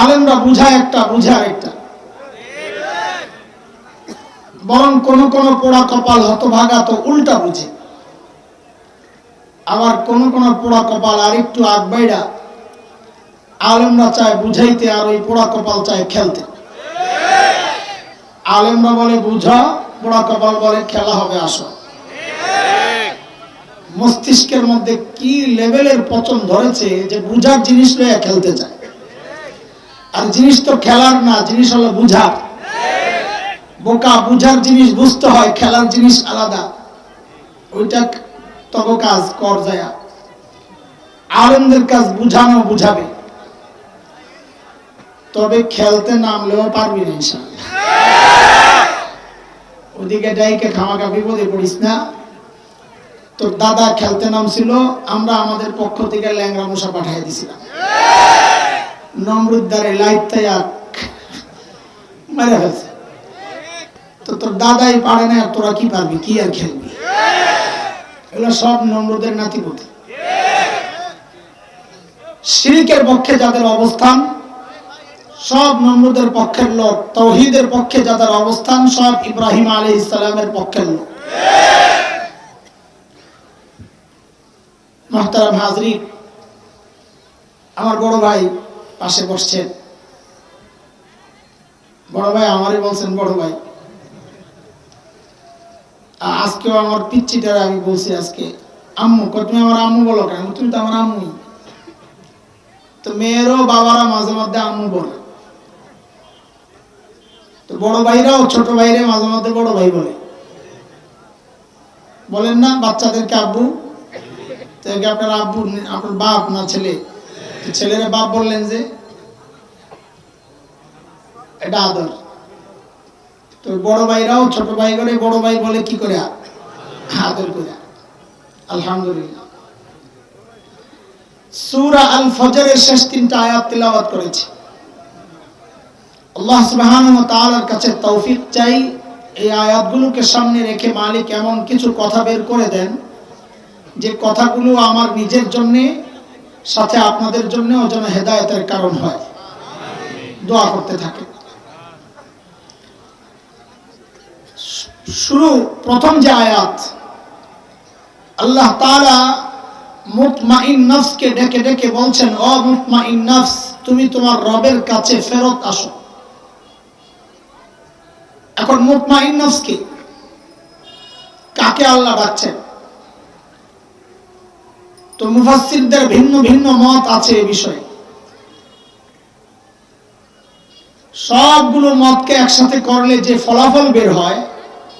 আলেমরা বুঝায় একটা, বুঝায় একটা। বরং কোন কোন পোড়া কপাল হতভাগা তো উল্টা বুঝে, আবার কোন কোন পোড়া কপাল আর একটু আগবাইরা আলেমরা চায় বুঝাইতে, আর ওই পোড়া কপাল চায় খেলতে। আলেমরা বলে বুঝা, পোড়া কপাল বলে খেলা হবে আসো। মস্তিষ্কের মধ্যে কি লেভেলের পচন ধরেছে যে বুঝার জিনিস লইয়া খেলতে চায়। আর জিনিস তো খেলার না, জিনিস হলো বুঝার। বোকা, বুঝার জিনিস বুঝতে হয়, খেলার জিনিস আলাদা। ওইটা তব কাজ কর যায়। আলেমদের কাজ বুঝানো, বুঝাবে। তবে খেলতে নামলেও পারবি না ইনশাআল্লাহ। ওদিকে ডাইকে খামাকা বিপদে পড়িস না। তোর দাদা খেলতে নামছিল, আমরা আমাদের পক্ষ থেকে ল্যাংড়া মশা পাঠিয়ে দিছিলাম। নমরুদ্দারে লাইটটাই মেরে ফেলছে। তো তোর দাদাই পারে না, আর তোরা কি পারবি, কি আর খেলবি? এগুলো সব নমরুদের নাতিপুতি। শিরকের পক্ষে যাদের অবস্থান সব নমরুদের পক্ষের লোক, তাওহীদের পক্ষে যাদের অবস্থান সব ইব্রাহিম আলাইহিস সালামের পক্ষের লোক। মুহতারাম হাজরিন, আমার বড় ভাই পাশে বসছেন। বড় ভাই আমারই বলছেন বড় ভাই। আজকেও আমার পিচ্চিটারে আমি বলছি আজকে আম্মু, তুমি আমার আম্মু বলো কেন? তুমি তো আমার আম্মুই। তো মেয়েরও বাবারা মাঝে মধ্যে আম্মু বলে। তো বড় ভাইরাও ছোট ভাইরে মাঝে মধ্যে বড় ভাই বলে। বলেন না বাচ্চাদেরকে আব্বু? তো আপনার আব্বু, আপনার বাপ না ছেলে? ছেলেরা বাপ বললেন যে এটা আদর। তো বড় ভাইরাও ছোট ভাই করে বড় ভাই বলে কি করে? আদর করে। আলহামদুলিল্লাহ। সূরা আল ফজরের শেষ 3টা আয়াত তিলাওয়াত করেছি। আল্লাহ সুবহানাহু ওয়া তাআলার কাছে তৌফিক চাই এই আয়াতগুলোকে সামনে রেখে মালিক এমন কিছু কথা বের করে দেন যে কথাগুলো আমার নিজের জন্য, সাথে আপনাদের জন্যও যেন হেদায়েতের কারণ হয়। দোয়া করতে থাকে। প্রথম যে আয়াত, আল্লাহ তাআলা মুতমাইন নফসকে ডেকে ডেকে বলছেন, ও মুতমাইন নফস, তুমি তোমার রবের কাছে ফেরত আসো। এখন মুতমাইন নফস কি? কাকে আল্লাহ ডাকছেন? তো মুফাসসিরদের ভিন্ন ভিন্ন মত আছে এই বিষয়ে। সবগুলো মতকে একসাথে করলে যে ফলাফল বের হয়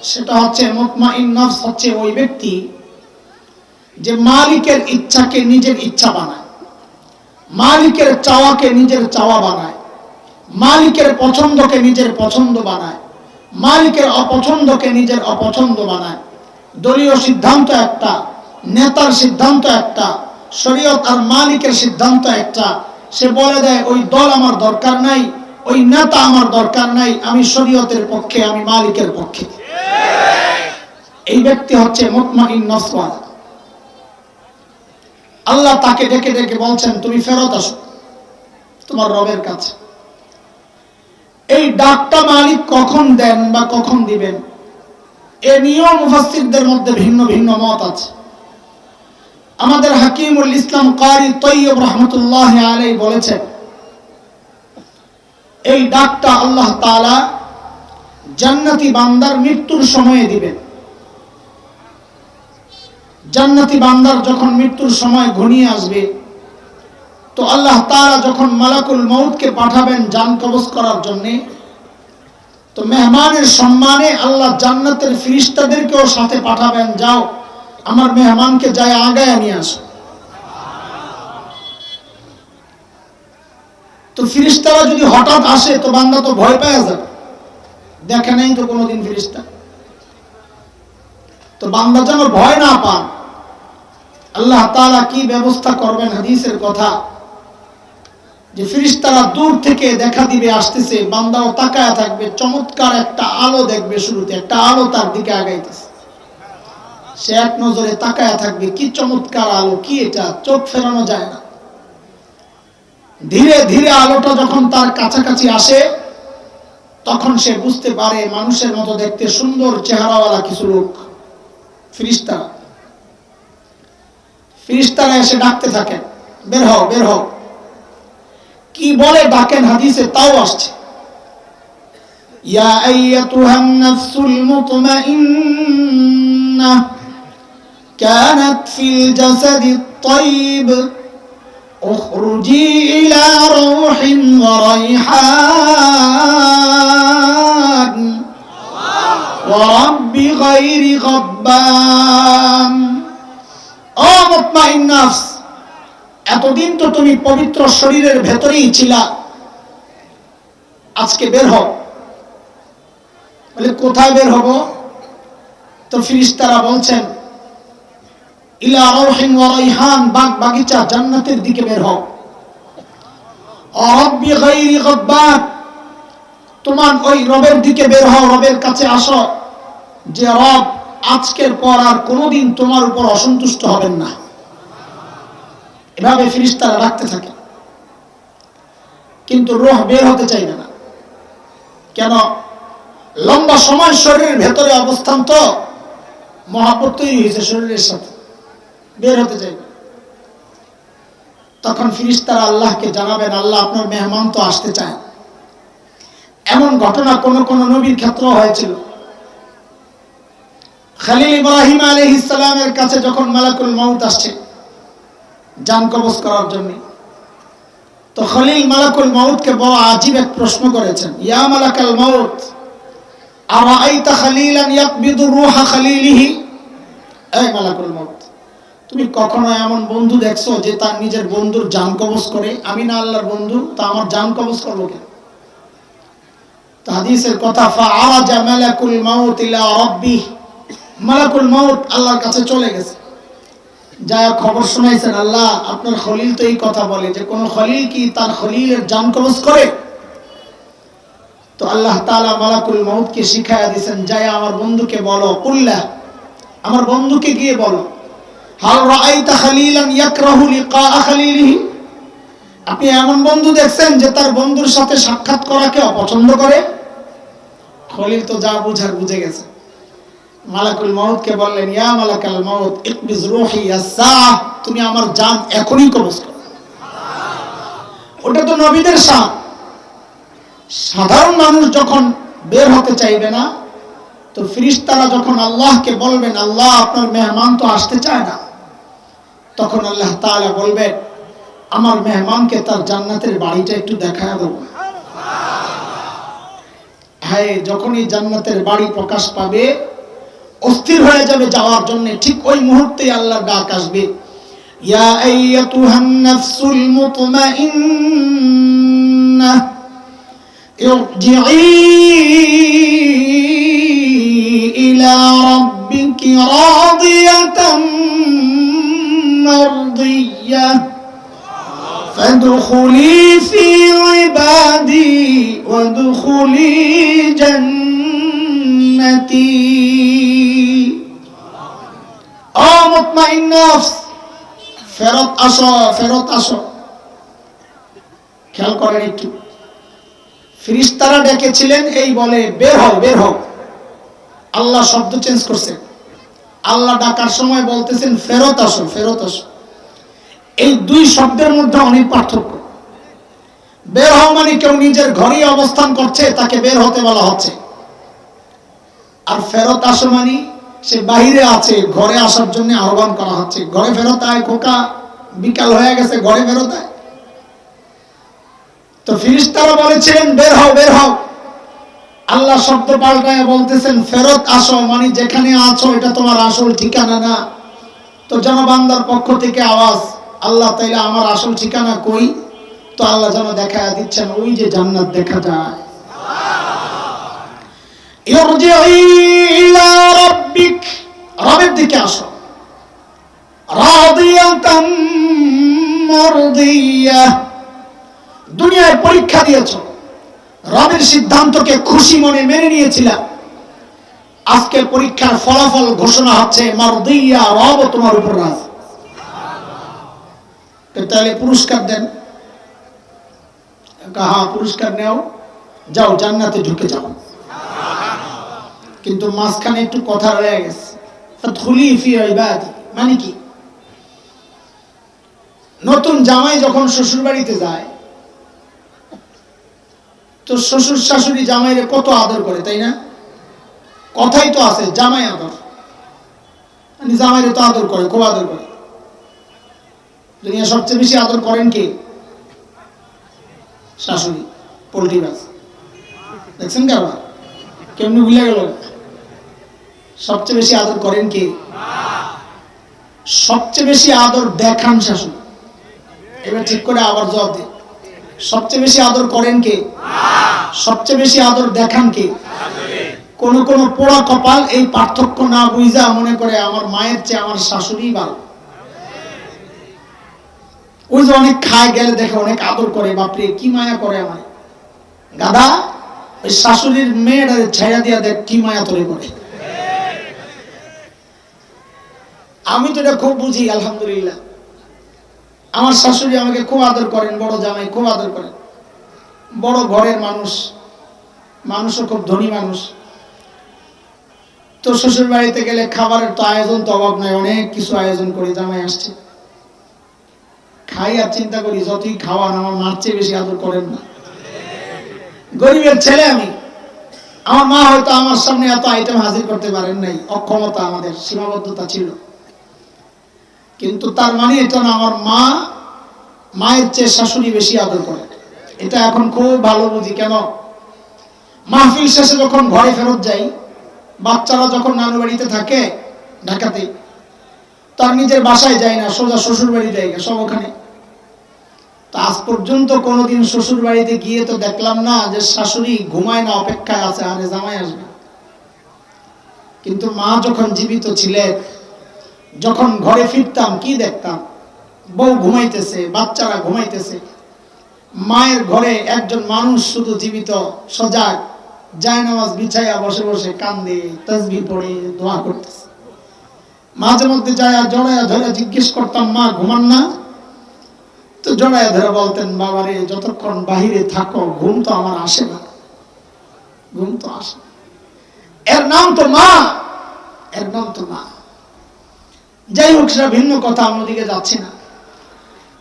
সেটা হচ্ছে মুতমাইন নফস হচ্ছে ওই ব্যক্তি যে মালিকের ইচ্ছাকে নিজের ইচ্ছা বানায়, মালিকের চাওয়াকে নিজের চাওয়া বানায়, মালিকের পছন্দকে নিজের পছন্দ বানায়, মালিকের অপছন্দকে নিজের অপছন্দ বানায়। দলীয় সিদ্ধান্ত একটা, নেতার সিদ্ধান্ত একটা, শরীয়ত আর মালিকের সিদ্ধান্ত একটা। সে বলে দেয় ওই দল আমার দরকার নাই, ওই নেতা আমার দরকার নাই, আমি শরীয়তের পক্ষে, আমি মালিকের পক্ষে। এই ব্যক্তি হচ্ছে মুতমাইন নফসওয়ালা। আল্লাহ তাকে ডেকে ডেকে বলছেন তুমি ফেরত আসো তোমার রবের কাছে। এই ডাকটা মালিক কখন দেন বা কখন দিবেন এ নিয়েও মুফাসসিরদের মধ্যে ভিন্ন ভিন্ন মত আছে। আমাদের হাকিমুল ইসলাম কারি তৈয়ব রহমতুল্লাহ আলাইহি বলেছেন এই ডাকটা আল্লাহ তাআলা জান্নাতি বান্দার মৃত্যুর সময়ে দিবেন। জান্নাতি বান্দার যখন মৃত্যুর সময় ঘনিয়ে আসবে, তো আল্লাহ তাআলা যখন মালাকুল মউতকে পাঠাবেন জান কবজ করার জন্য, তো মেহমানের সম্মানে আল্লাহ জান্নাতের ফেরেশতাদেরকেও সাথে পাঠাবেন, যাও আমার মেহমানকে যায় আগায় নিয়ে আসো। তো ফেরেশতারা যদি হঠাৎ আসে তো বান্দা তো ভয় পেয়ে যাবে, দেখে নাই তো কোনোদিন ফেরেশতা। তো বান্দা যেন ভয় না পান, আল্লাহ তাআলা কি ব্যবস্থা করবেন হাদিসের কথা যে ফেরেশতারা দূর থেকে দেখা দিবে আসতেছে, বান্দাও তাকায় থাকবে, চমৎকার একটা আলো দেখবে, শুরুতে একটা আলো তার দিকে আগাইতেছে, সে এক নজরে তাকায় থাকবে, কি চমৎকার আলো, কি এটা, চোখ ফেরানো যায় না। ধীরে ধীরে আলোটা যখন তার কাছাকাছি আসে তখন সে বুঝতে পারে মানুষের মতো দেখতে সুন্দর চেহারাওয়ালা কিছু লোক, ফেরেশতারা। ফেরেশতারা এসে ডাকতে থাকেন, বের হও বের হও। কি বলে ডাকেন হাদিসে তাও আসছে, ইয়া আইয়াতুহান নাফসুল মুতমাইন্নাহ কানাত ফিল জাসাদিত তাইয়িব উখরুজি ইলা রূহিন ওয়া রাইহান ওয়া রাব্বি গায়রি গাব্বান। ও মুতমাইন নফস, এতদিন তো তুমি পবিত্র শরীরের ভেতরেই ছিলা, আজকে বের হও। বলে কোথায় বের হব? তো ফেরেশতারা বলছেন ইলা রাউহিন ওয়া রাইহান, বাগ বাগিচা জান্নাতের দিকে বের হও। রাব্বি গায়রি গাব্বান, তোমার ওই রবের দিকে বের হও, রবের কাছে আসো, যে রব আজকের পর আর কোনোদিন তোমার উপর অসন্তুষ্ট হবেন না। এভাবে ফেরেশতারা ডাকতে থাকে, কিন্তু রূহ বের হতে চাইবে না। কেন? লম্বা সময় শরীরের ভেতরে অবস্থান, তো মহব্বত তৈরি হয়েছে শরীরের সাথে, বের হতে চাইবে। তখন ফেরেশতারা আল্লাহকে জানাবেন, আল্লাহ আপনার মেহমান তো আসতে চায়। এমন ঘটনা কোন কোন নবীর ক্ষেত্রে হয়েছিল। খলিল ইব্রাহিম আলাইহিস সালামের কাছে যখন মালাকুল মউত আসছে জান কবজ করার জন্য, তো খলিল মালাকুল মউতকে বড় আজীব এক প্রশ্ন করেছেন, ইয়া মালাকাল মউত আরাআইতা খলিলান ইয়াকবিদু রূহা খলিলিহি। এই মালাকুল মউত, তুমি কখনো এমন বন্ধু দেখছো যে তার নিজের বন্ধুর জান কবজ করে? আমি না আল্লাহর বন্ধু, তা আমার জান কবজ করবো কেন? তো হাদিসের কথা, ফাআরাজা মালাকুল মউত ইলা রাব্বিহ, মালাকুল মউত আল্লাহর কাছে চলে গেছে, যা খবর শোনাইছেন, আল্লাহ আপনার খলিল তো এই কথা বলে যে কোন খলিল কি তার খলিলের জান কবজ করে? তো আল্লাহ তাআলা মালাকুল মউতকে শিখায়া দিয়েছেন, যায় আমার বন্ধুকে বলো, কুল্লা, আমার বন্ধুকে গিয়ে বলো, হাল রাআইতা খলিলান ইয়াকরাহু লিকা খলিলিহি, আপনি এমন বন্ধু দেখছেন যে তার বন্ধুর সাথে সাক্ষাৎ করাকে অপছন্দ করে? খলিল তো যা বুঝার বুঝে গেছে। মালাকুল মউতকে বললেন, ইয়া মালাকাল মউত ইকবিজ রূহি আস-সাআহ, তুমি আমার জান এখনই কবজ করো। ওটা তো নবীদের শান। সাধারণ মানুষ যখন বের হতে চাইবে না, তো ফেরেশতারা যখন আল্লাহকে বলবেন, আল্লাহ আপনার মেহমান তো আসতে চায় না, তখন আল্লাহ তাআলা বলবেন, আমার মেহমানকে তার জান্নাতের বাড়িটা একটু দেখায় দেব। হ্যাঁ, যখনই জান্নাতের বাড়ি প্রকাশ পাবে, অস্থির হয়ে যাবে যাওয়ার জন্য, ঠিক ওই মুহূর্তে আল্লাহর ডাক আসবে, ইয়া আইয়াতুহান নাফসুল মুতমাইন্নাহ ইরজিই ইলা রাব্বিকি রাদিয়াতাম মারদিয়াহ ফাদখুলি ফি ইবাদি ওয়াদখুলি জান্নাতি। ও মুতমাইন নফস, ফেরত আসো, ফেরত আসো। খেয়াল করেন একটু, ফেরেশতারা ডেকেছিলেন এই বলে, বের হও বের হও। আল্লাহ শব্দ চেঞ্জ করছে, আল্লাহ ডাকার সময় বলতেছেন ফেরত আসো, ফেরত আসো। এই দুই শব্দের মধ্যে অনেক পার্থক্য। বের হও মানে কেউ নিজের ঘরেই অবস্থান করছে, তাকে বের হতে বলা হচ্ছে। আর ফেরত আসো মানে সে বাহিরে আছে, ঘরে আসার জন্য আহ্বান করা হচ্ছে, ঘরে ফেরত আয় খোকা, বিকাল হয়ে গেছে, ঘরে ফেরত আয়। তো ফেরেশতারা বলেছিলেন বের হও বের হও, আল্লাহ শব্দ পাল্টায় বলতেছেন ফেরত আসো, মানে যেখানে আছো এটা তোমার আসল ঠিকানা না। তো জনবান্দার পক্ষ থেকে আওয়াজ, আল্লাহ তাইলে আমার আসল ঠিকানা কই? তো আল্লাহ যেন দেখায় দিচ্ছেন, ওই যে জান্নাত দেখা যায়। ইরজিই ইলা রাব্বিক, রবের দিকে আসো, রাদিয়াতাম মারদিয়াহ, দুনিয়ায় পরীক্ষা দিয়েছো, রবের সিদ্ধান্তকে খুশি মনে মেনে নিয়েছিলা, আজকে পরীক্ষার ফলাফল ঘোষণা হচ্ছে, মারদিয়া, রব তোমার উপর রাজি। তাহলে পুরস্কার দেন, কাহা পুরস্কার নেও, যাও জান্নাতে ঢুকে যাও। কিন্তু মাঝখানে একটু কথা রয়ে গেছে, ফাদখুলি ফি ইবাদি, মানে কি? নতুন জামাই যখন শ্বশুর বাড়িতে যায় তো শ্বশুর শাশুড়ি জামাইরে কত আদর করে, তাই না? কথাই তো আছে জামাই আদর, মানে জামাইরে তো আদর করে, খুব আদর করে। দুনিয়া সবচেয়ে বেশি আদর করেন কে? শাশুড়ি। পোল্ট্রি বাস দেখছেন কারবার কেমনি ভুলে গেল? সবচেয়ে বেশি আদর করেন কে? সবচেয়ে বেশি আদর দেখান শাশুড়ি। এবার ঠিক করে আবার জবাব দিন, সবচেয়ে বেশি আদর করেন কে? সবচেয়ে বেশি আদর দেখান কে? কোন কোন পোড়া কপাল এই পার্থক্য না বুঝা মনে করে আমার মায়ের চেয়ে আমার শাশুড়ি ভালো। ওই যে অনেক খায় গেলে দেখে অনেক আদর করে, বাপরে কি মায়া করে আমার গাদা। ওই শাশুড়ির মেয়েটা ছায়া দিয়া দেখ কি মায়া তোরে করে। আমি তো এটা খুব বুঝি, আলহামদুলিল্লাহ। আমার শাশুড়ি আমাকে খুব আদর করেন, বড় জামাই খুব আদর করেন, বড় ঘরের মানুষ, মানুষও খুব ধনী মানুষ। তো শ্বশুর বাড়িতে গেলে খাবারের তো আয়োজন তো অভাব নাই, অনেক কিছু আয়োজন করি। জামাই আসছে, খাই আর চিন্তা করি যতই খাওয়ান আমার মার চেয়ে বেশি আদর করেন না। গরিবের ছেলে আমি, আমার মা হয়তো আমার সামনে এত আইটেম হাজির করতে পারেন নাই, অক্ষমতা, আমাদের সীমাবদ্ধতা ছিল। কিন্তু তার মানে এটা না আমার মা মায়ের চেয়ে শাশুড়ি বেশি আদর করে। এটা এখন খুব ভালো বুঝি। কেন? মাহফিল শেষে যখন ঘরে ফেরত যাই, বাচ্চারা যখন নানু বাড়িতে থাকে ঢাকাতে, তার নিজের বাসায় যায় না, সোজা শ্বশুর বাড়ি যায়, সব ওখানে। তা আজ পর্যন্ত কোনোদিন শ্বশুর বাড়িতে গিয়ে তো দেখলাম না যে শাশুড়ি ঘুমায় না, অপেক্ষায় আছে আরে জামাই আসবে। কিন্তু মা যখন জীবিত ছিলেন, যখন ঘরে ফিরতাম কি দেখতাম? বউ ঘুমাইতেছে, বাচ্চারা ঘুমাইতেছে, মায়ের ঘরে একজন মানুষ শুধু জীবিত, সজাগ, জায়নামাজ বিছাইয়া বসে বসে কান্দে, তাসবিহ পড়ে দোয়া করতেছে। মাঝে মধ্যে যায় জড়াইয়া ধরে জিজ্ঞেস করতাম, মা ঘুমান না? তো জড়াইয়া ধরে বলতেন, বাবারে যতক্ষণ বাহিরে থাকো ঘুম তো আমার আসে না, ঘুম তো আসে না। এর নাম তো মা, এর নাম তো মা। যাই হোক, সেটা ভিন্ন কথা, আমি ওদিকে যাচ্ছি না।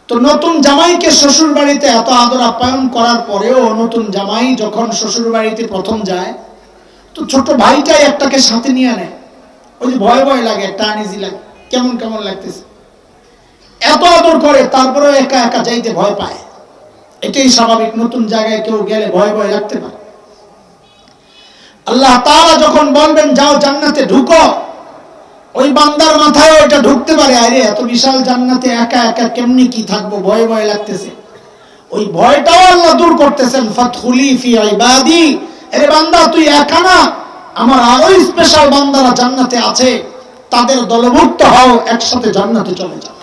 তো নতুন জামাইকে শ্বশুর বাড়িতে এত আদর আপ্যায়ন করার পরেও নতুন জামাই যখন শ্বশুর বাড়িতে প্রথম যায়, তো ছোট ভাইটাই একটাকে সাথে নিয়ে নেয়। ওই যে ভয় ভয় লাগে, একটা আনইজি লাগে, কেমন কেমন লাগতেছে। এত আদর করে তারপরেও একা একা যাইতে ভয় পায়। এটাই স্বাভাবিক, নতুন জায়গায় কেউ গেলে ভয় ভয় লাগতে পারে। আল্লাহ তাআলা যখন বলবেন যাও জান্নাতে ঢুকো, ওই বান্দার মাথায় ওইটা ঢুকতে পারে, আরে এত বিশাল জান্নাতে একা একা কেমনি কি থাকবো, ভয় ভয় লাগতেছে। ওই ভয়টাও আল্লাহ দূর করতেছেন, ফাদখুলি ফি ইবাদি, আরে বান্দা তুই একা না, আমার আরো স্পেশাল বান্দারা জান্নাতে আছে, তাদের দলভুক্ত হও, একসাথে জান্নাতে চলে যাও।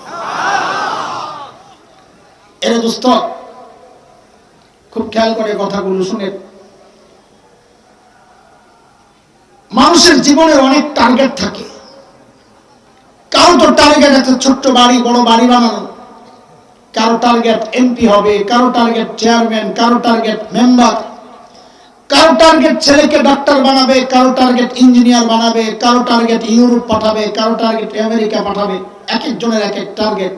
এরে দোস্ত, খুব খেয়াল করে কথাগুলো শুনে। মানুষের জীবনের অনেক টার্গেট থাকে। কারো তো টার্গেট একটা ছোট্ট বাড়ি, বড় বাড়ি বানানো, কারো টার্গেট এমপি হবে, কারো টার্গেট চেয়ারম্যান, কারো টার্গেট মেম্বার, কারো টার্গেট ছেলেকে ডাক্তার বানাবে, কারো টার্গেট ইঞ্জিনিয়ার বানাবে, কারো টার্গেট ইউরোপ পাঠাবে, কারো টার্গেট আমেরিকা পাঠাবে। এক একজনের এক এক টার্গেট।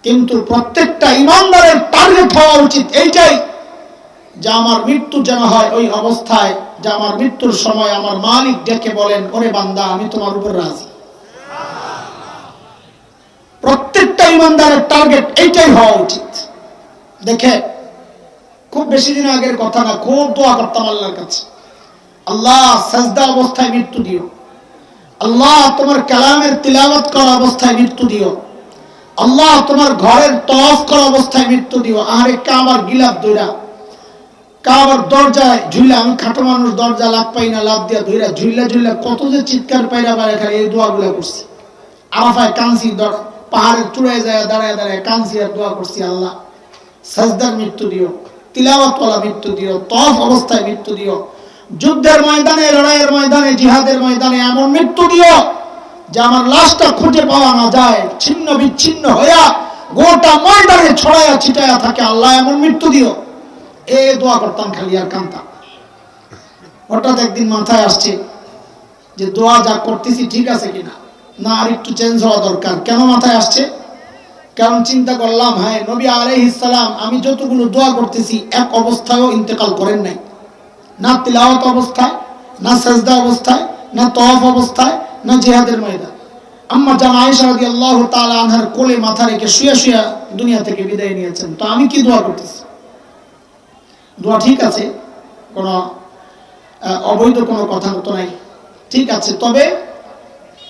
কিন্তু প্রত্যেকটা ইমানদারের টার্গেট হওয়া উচিত এইটাই, যে আমার মৃত্যু যেন হয় ওই অবস্থায়, যে আমার মৃত্যুর সময় আমার মালিক ডেকে বলেন, ওরে বান্দা আমি তোমার উপর রাজি। প্রত্যেকটা ইমানদারের টার্গেট এইটাই হওয়া উচিত। দেখে, খুব বেশি দিন আগের কথা না, খুব দোয়া করতাম আল্লাহর কাছে, আল্লাহ সাজদা অবস্থায় মৃত্যু দিও, আল্লাহ তোমার কালামের তিলাওয়াত করা অবস্থায় মৃত্যু দিও, আল্লাহ তোমার ঘরের তওয়াফ করা অবস্থায় মৃত্যু দিও। আরে কাবার গিলাফ দইরা, কাবার দরজায় ঝুলা, আমি খাটো মানুষ, দরজা লাভ পাই না, লাভ দিয়া ধইরা ঝুল্লা ঝুল্লা কত যে চিৎকার পাইরা বাইরে খালি এই দোয়াগুলা করছি। আরাফায় কানসি, পাহাড়ের চূড়ায় যায় দাঁড়ায় দাঁড়ায় কানসি আর দোয়া করছি, আল্লাহ সাজদার মৃত্যু দিও, তিলাওয়াতওয়ালা মৃত্যু দিও, তওয়াফ অবস্থায় মৃত্যু দিও, যুদ্ধের ময়দানে, লড়াইয়ের ময়দানে, জিহাদের ময়দানে এমন মৃত্যু দিও যে আমার লাশটা খুঁজে পাওয়া না যায়, ছিন্ন বিচ্ছিন্ন হইয়া গোটা ময়দানে ছড়ায়া ছিটায়া থাকে, আল্লাহ এমন মৃত্যু দিও, এ দোয়া করতাম খালি আর কান্তাম। হঠাৎ একদিন মাথায় আসছে যে দোয়া যা করতেছি ঠিক আছে কিনা, না আর একটু চেঞ্জ হওয়া দরকার। কেন মাথায় আসছে? কারণ চিন্তা করলাম, হ্যাঁ নবী আলাইহিস সালাম আমি যতগুলো দোয়া করতেছি এক অবস্থায়ও ইন্তেকাল করেন নাই, না তিলাওয়াত অবস্থায়, না সাজদা অবস্থায়, না তওয়াফ অবস্থায়, না জিহাদের ময়দান। আম্মা জান আয়েশা রাদিয়াল্লাহু তাআলা আনহার কোলে মাথা রেখে শুয়ে শুয়ে দুনিয়া থেকে বিদায় নিয়েছেন। তো আমি কি দোয়া করতেছি? দোয়া ঠিক আছে, কোনো অবৈধ কোনো কথা তো নাই, ঠিক আছে। তবে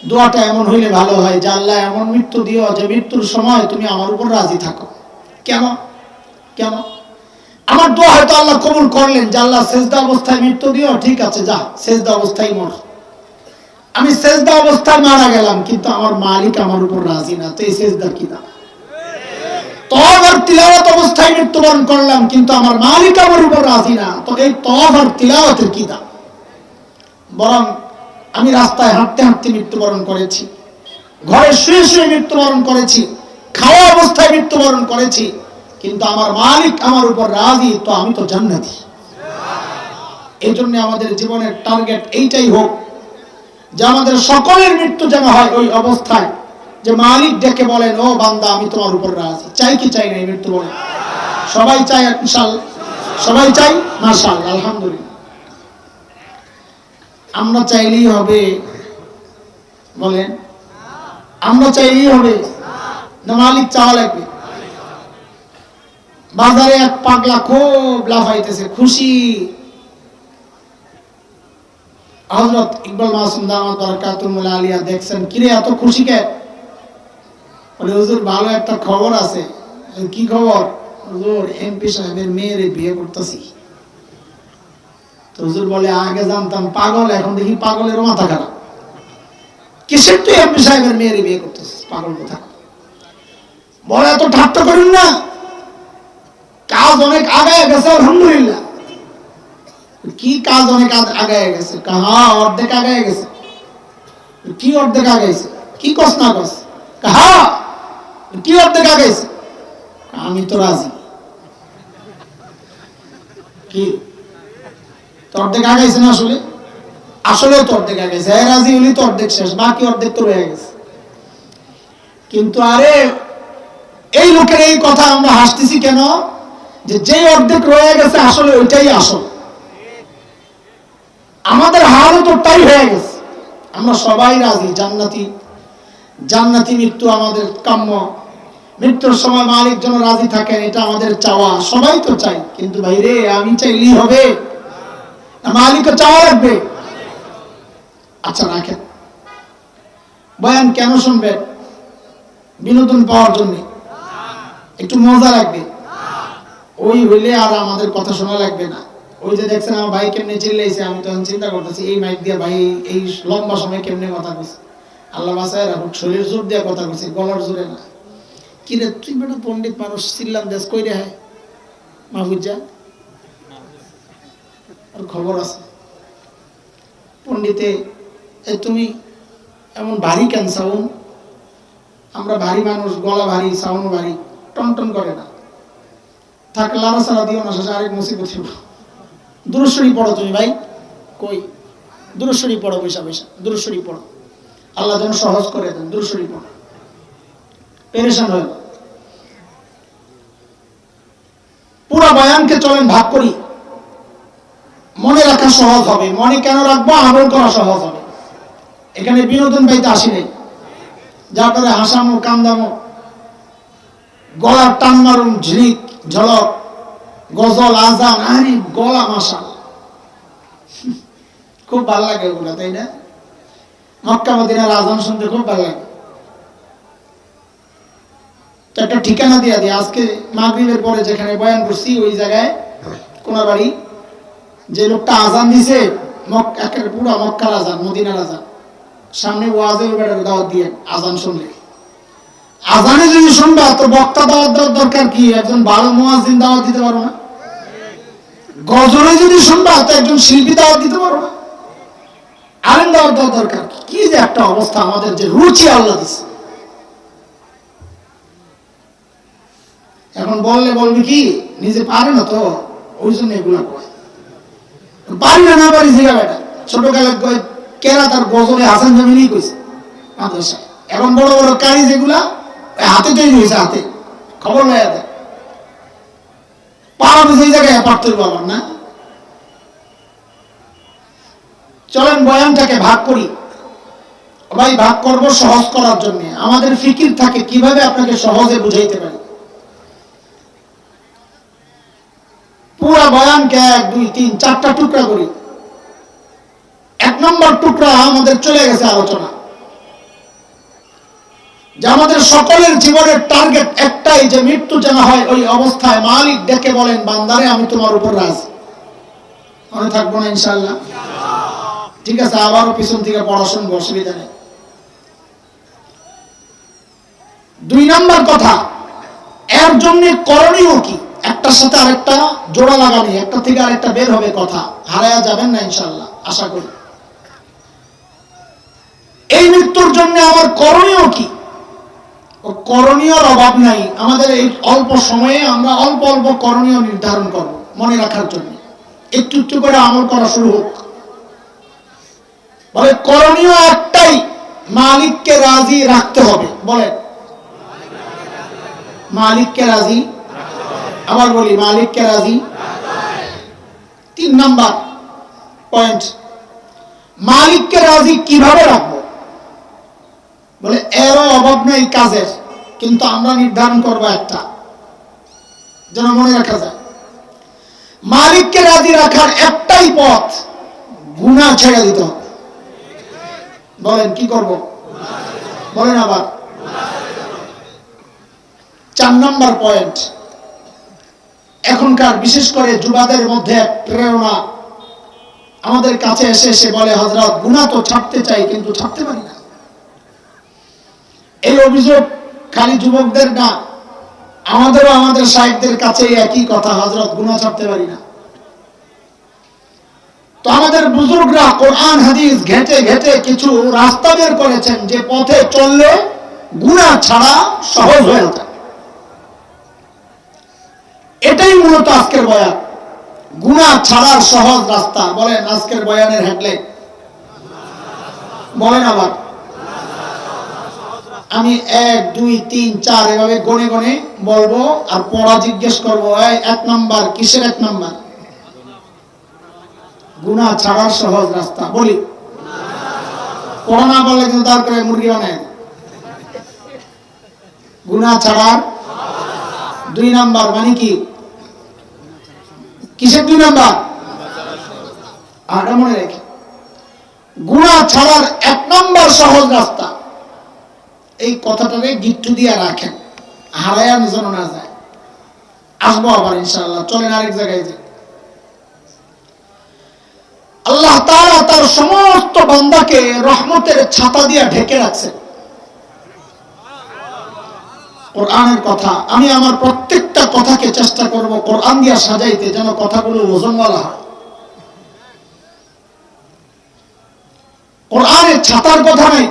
দোয়াটা এমন হইলে ভালো হয় যে আল্লাহ এমন মৃত্যু দিও যে মৃত্যুর সময় তুমি আমার উপর রাজি থাকো। কেন? কেন? আমার দোয়া হয়তো আল্লাহ কবুল করলেন যে আল্লাহ সেজদা অবস্থায় মৃত্যু দিও, ঠিক আছে যা সেজদা অবস্থায় মর। আমি সেজদা অবস্থায় মারা গেলাম, কিন্তু আমার মালিক আমার উপর রাজি না, তো এই সেজদার কি দাম? তওয়াব আর তিলাওয়াত অবস্থায় মৃত্যুবরণ করলাম, কিন্তু আমার মালিক আমার উপর রাজি না, তো এই তওয়াব আর তিলাওয়াতের কি দাম? বরং আমি রাস্তায় হাঁটতে হাঁটতে মৃত্যুবরণ করেছি, ঘরে শুয়ে শুয়ে মৃত্যুবরণ করেছি, খাওয়া অবস্থায় মৃত্যুবরণ করেছি, কিন্তু আমার মালিক আমার উপর রাজি, তো আমি তো জান্নাতি। এই জন্য আমাদের জীবনের টার্গেট এইটাই হোক যে আমাদের সকলের মৃত্যু যেন হয় ওই অবস্থায় যে মালিক ডেকে বলেন, ও বান্দা আমি তোমার উপর রাজি। চাই কি চাই না এই মৃত্যু? বলেন সবাই চাই ইনশাআল্লাহ, সবাই চাই মাশাআল্লাহ, আলহামদুলিল্লাহ। আমরা চাইলেই হবে? বলেন আমরা চাইলেই হবে না মালিক চাওয়া লাগবে? বাজারে এক পাগলা খুব লাফাইতেছে, খুশি। হযরত ইকবাল মাসুম দামাত বারাকাতুহুল আলিয়া দেখছেন, কিরে এত খুশি কে? বলে হুজুর ভালো একটা খবর আছে। কি খবর? হুজুর এমপি সাহেবের মেয়ের বিয়ে করতেছি। তো হুজুর বলে আগে জানতাম পাগল, এখন দেখি পাগলেরও মাথা খারাপ। কিসের তুই এমপি সাহেবের মেয়ের বিয়ে করতেছিস? পাগল কথা। বলে এত ঠাট্টা করেন না, কাজ অনেক আগায় গেছে আলহামদুলিল্লাহ। কি কাজ অনেক আগায় গেছে? হ্যাঁ অর্ধেক আগায় গেছে। কি অর্ধেক আগাইছে? কি কস না কস? হ্যাঁ কি অর্ধেক আগাইছে? আমি তো রাজি। কি তো অর্ধেক আগাইছে না? আসলে আসলে তো অর্ধেক আগাইছে, হ্যাঁ রাজি উনি তো অর্ধেক শেষ, বাকি অর্ধেক তো রয়ে গেছে। কিন্তু আরে এই লোকের এই কথা আমরা হাসতেছি কেন? যে অর্ধেক রয়ে গেছে আসলে ওইটাই আসল। আমাদের হালও তো তাই হয়ে গেছে। আমরা সবাই রাজি, জান্নাতি জান্নাতি মৃত্যু আমাদের কাম্য। মৃত্যুর সময় মালিক যেন রাজি থাকেন, এটা আমাদের চাওয়া, সবাই তো চাই। কিন্তু ভাই রে, আমি চাইলেই হবে না মালিকও চাওয়া লাগবে? আচ্ছা রাখেন, বয়ান কেন শুনবেন? বিনোদন পাওয়ার জন্য, একটু মজা লাগবে। ওই হইলে আর আমাদের কথা শোনা লাগবে না। ওই যে দেখছেন আমার ভাই কেমনে চিল্লাইছে, আমি তখন চিন্তা করতেছি এই মাইক দিয়ে ভাই এই লম্বা সময় কেমনে কথা কইছে। আল্লাহ বাসায় রাখুক, শরীর জোর দিয়ে কথা কইছে, গলার জোরে না। কি রে তুই বেটা পণ্ডিত মানুষ, চিল্লাম দেশ কই রে? হ্যাঁ মাহফুজা আর খবর আছে পণ্ডিতে, তুমি এমন ভারী কেন সাউন্ড? আমরা ভারী মানুষ, গলা ভারী, সাউন্ড ভারী, টনটন করে না। থাক লাড়া ছাড়া দিও না, শেষে আরেক মুসিবত হইব। দুরুশ্বরী পড়ো তুমি ভাই, কই দুরুশ্বরী পড়ো, পয়সা পয়সা দুরুশ্বরী পড়ো, আল্লাহ যেন সহজ করে দেন। দুরুশ্বরী পড়ো, পেরেশান হয়ে পুরো বয়ানকে চলেন ভাগ করি, মনে রাখা সহজ হবে। মনে কেন রাখবো? আমল করা সহজ হবে। এখানে বিনোদন পাইতে আসি নাই, যা করে হাসামো কান্দামো, গলার টান মারুন, ঝিলিক ঝলক, গজল আজান, আরে গলা মাশাআল্লাহ খুব ভালো লাগে ওগুলা, তাই না? মক্কা মদিনার আজান শুনতে খুব ভালো লাগে। তো একটা ঠিকানা দিয়া দিই, আজকে মাগরিবের পরে যেখানে বয়ান করছি ওই জায়গায় কোনাবাড়ি, যে লোকটা আজান দিছে একেবারে পুরো মক্কার আজান, মদিনার আজান, সামনে ওয়াজের বেড়ার দাওয়াত দিয়ে আজান শুনলে, আজানে যদি শুনবা তো বক্তা দাওয়াত দেওয়ার দরকার কি? একজন ভালো মুয়াজ্জিন দাওয়াত দিতে পারো না? গজলে যদি শুনবা তো একজন শিল্পী দাওয়াত দিতে পারো না? আলেম দাওয়াত দেওয়ার দরকার কি? যে একটা অবস্থা, আমাদের যে রুচি আল্লাহ দিচ্ছে। এখন বলবি কি নিজে পারে না তো, ওই জন্য এগুলা করে। পারি না পারি জিগা বেটা, ছোটকালে কেরা তার গজলে হাসান জামিলই কইছে মাদ্রাসায়। এখন বড় বড় কারি যেগুলা হাতে তৈরি হয়েছে, হাতে খবর লয়া দেয়, পারা বুঝে এই জায়গায় পারতে পারবেন না। চলেন বয়ানটাকে ভাগ করি ভাই, ভাগ করব সহজ করার জন্য। আমাদের ফিকির থাকে কিভাবে আপনাকে সহজে বুঝাইতে পারি। পুরা বয়ানকে 1 2 3 4টা টুকরা করি। 1 নম্বর টুকরা আমাদের চলে গেছে আলোচনা, যে আমাদের সকলের জীবনের টার্গেট একটাই, যে মৃত্যু যেন হয় ওই অবস্থায় মালিক ডেকে বলেন, বান্দারে আমি তোমার উপর রাজি। মনে থাকবো না ইনশাআল্লাহ? ঠিক আছে, আবারও পিছন থেকে পড়াশোনা, অসুবিধা নেই। 2 নম্বর কথা, এর জন্য করণীয় কি? একটার সাথে আরেকটা জোড়া লাগানি, একটা থেকে আরেকটা বের হবে কথা, হারায়া যাবেন না ইনশাআল্লাহ, আশা করি। এই মৃত্যুর জন্য আমার করণীয় কি? করণীয়র অভাব নাই। আমাদের এই অল্প সময়ে আমরা অল্প অল্প করণীয় নির্ধারণ করব মনে রাখার জন্য, একটু একটু করে আমল করা শুরু হোক। বলে করণীয় একটাই, মালিককে রাজি রাখতে হবে। বলে মালিককে রাজি, আবার বলি মালিককে রাজি। 3 নাম্বার পয়েন্ট, মালিককে রাজি কিভাবে রাখবো? বলে এরও অভাব নেই কাজের, কিন্তু আমরা নির্ধারণ করবো একটা, যেন মনে রাখা যায়। মালিককে রাজি রাখার একটাই পথ, গুনাহ ছেড়ে দিতে হবে। বলেন কি করব? বলেন আবার। 4 নম্বর পয়েন্ট, এখনকার বিশেষ করে যুবাদের মধ্যে প্রেরণা আমাদের কাছে এসে এসে বলে, হযরত গুনাহ তো ছাড়তে চাই কিন্তু ছাড়তে পারি না। এই অভিযোগ খালি যুবকদের না, আমাদেরও আমাদের শায়েখদের কাছে একই কথা, হযরত গুনাহ ছাড়তে পারি না। তো আমাদের বুজুর্গরা কোরআন হাদিস ঘেঁটে ঘেঁটে কিছু রাস্তা বের করেছেন, যে পথে চললে গুনাহ ছাড়া সহজ হয়ে যায়। এটাই মূলত আজকের বয়ান, গুনাহ ছাড়ার সহজ রাস্তা। বলেন আজকের বয়ানের হেডলাইন, বলেন আবার। আমি 1 2 3 4 এভাবে গনে গনে বলবো, আর পড়া জিজ্ঞেস করবো। 1 নাম্বার, কিসের 1 নাম্বার? গুনাহ ছাড়ার সহজ রাস্তা। বলি, পড়া না বললে কিন্তু তার করে মুরগি বানায়। গুনাহ ছাড়ার 2 নাম্বার মানে কি? কিসের 2 নাম্বার? আটা মনে রেখে, গুনাহ ছাড়ার 1 নাম্বার সহজ রাস্তা। এই কথাটাকে গিট্টু দিয়ে রাখেন, হারায়া যেন না যায়। আসবো আবার ইনশাআল্লাহ। চলেন আরেক জায়গায় যাই। আল্লাহ তাআলা তার সমস্ত বান্দাকে রহমতের ছাতা দিয়ে ঢেকে রাখছেন। কোরআনের কথা, আমি আমার প্রত্যেকটা কথাকে চেষ্টা করব কোরআন দিয়ে সাজাইতে, যেন কথাগুলো ওজনওয়ালা হয়। কোরআনের ছাতার কথা নাই,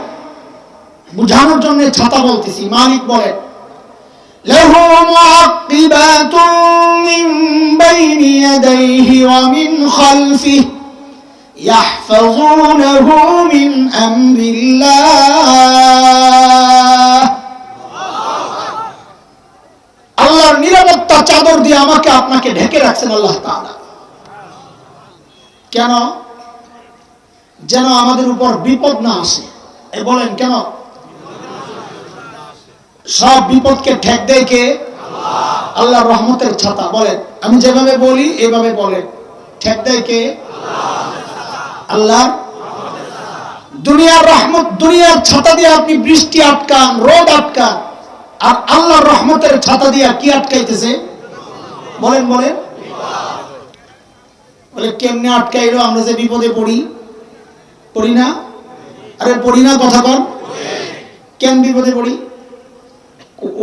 বুঝানোর জন্য ছাতা বলতেছি। মালিক বলেন, লাহু মুআক্কিবাতুন মিন বাইনি ইয়াদাইহি ওয়া মিন খালফিহি ইয়াহফাযুনাহু মিন আমরিল্লাহ। আল্লাহর নিরাপত্তা চাদর দিয়ে আমাকে আপনাকে ঢেকে রাখছেন আল্লাহ তাআলা। কেন? যেন আমাদের উপর বিপদ না আসে। বলেন কেন? সব বিপদকে ঠেক দেয় কে? আল্লাহ। আল্লাহর রহমতের ছাতা। বলেন, আমি যেভাবে বলি এভাবে বলেন, ঠেক দেয় কে? আল্লাহর দুনিয়ার রহমত, দুনিয়ার ছাতা দিয়ে আপনি বৃষ্টি আটকান, রোদ আটকান, আর আল্লাহর রহমতের ছাতা দিয়ে কি আটকাইতেছে? বলেন বলেন। বলে কেমনে আটকাইলো? আমরা যে বিপদে পড়ি, পড়ি না? আরে পড়ি না, কথা কর। কেন বিপদে পড়ি?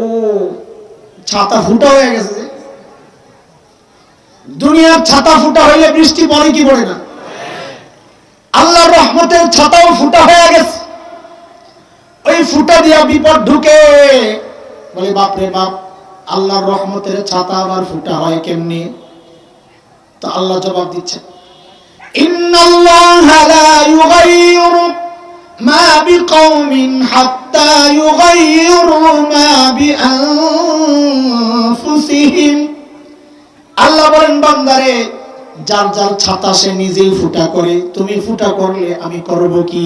ও ছাতা ফুটা হয়ে গেছে। দুনিয়ার ছাতা ফুটা হইলে বৃষ্টি পড়ে কি পড়ে না? আল্লাহর রহমতের ছাতাও ফুটা হয়ে গেছে, ওই ফুটা দিয়া বিপদ ঢুকে। বলে বাপ রে বাপ, আল্লাহর রহমতের ছাতা আবার ফুটা হয় কেমনে? তো আল্লাহ জবাব দিচ্ছেন, ইন্নাল্লাহা লা ইউগাইয়িরু মা বিকওমিন হাত্তা ইউগাইয়িরু মা বিআনফুসিহিম। আল্লাহ বলেন, বান্দারে, যার যার ছাতা সে নিজেই ফুটা করে, তুমি ফুটা করলে আমি করব কি?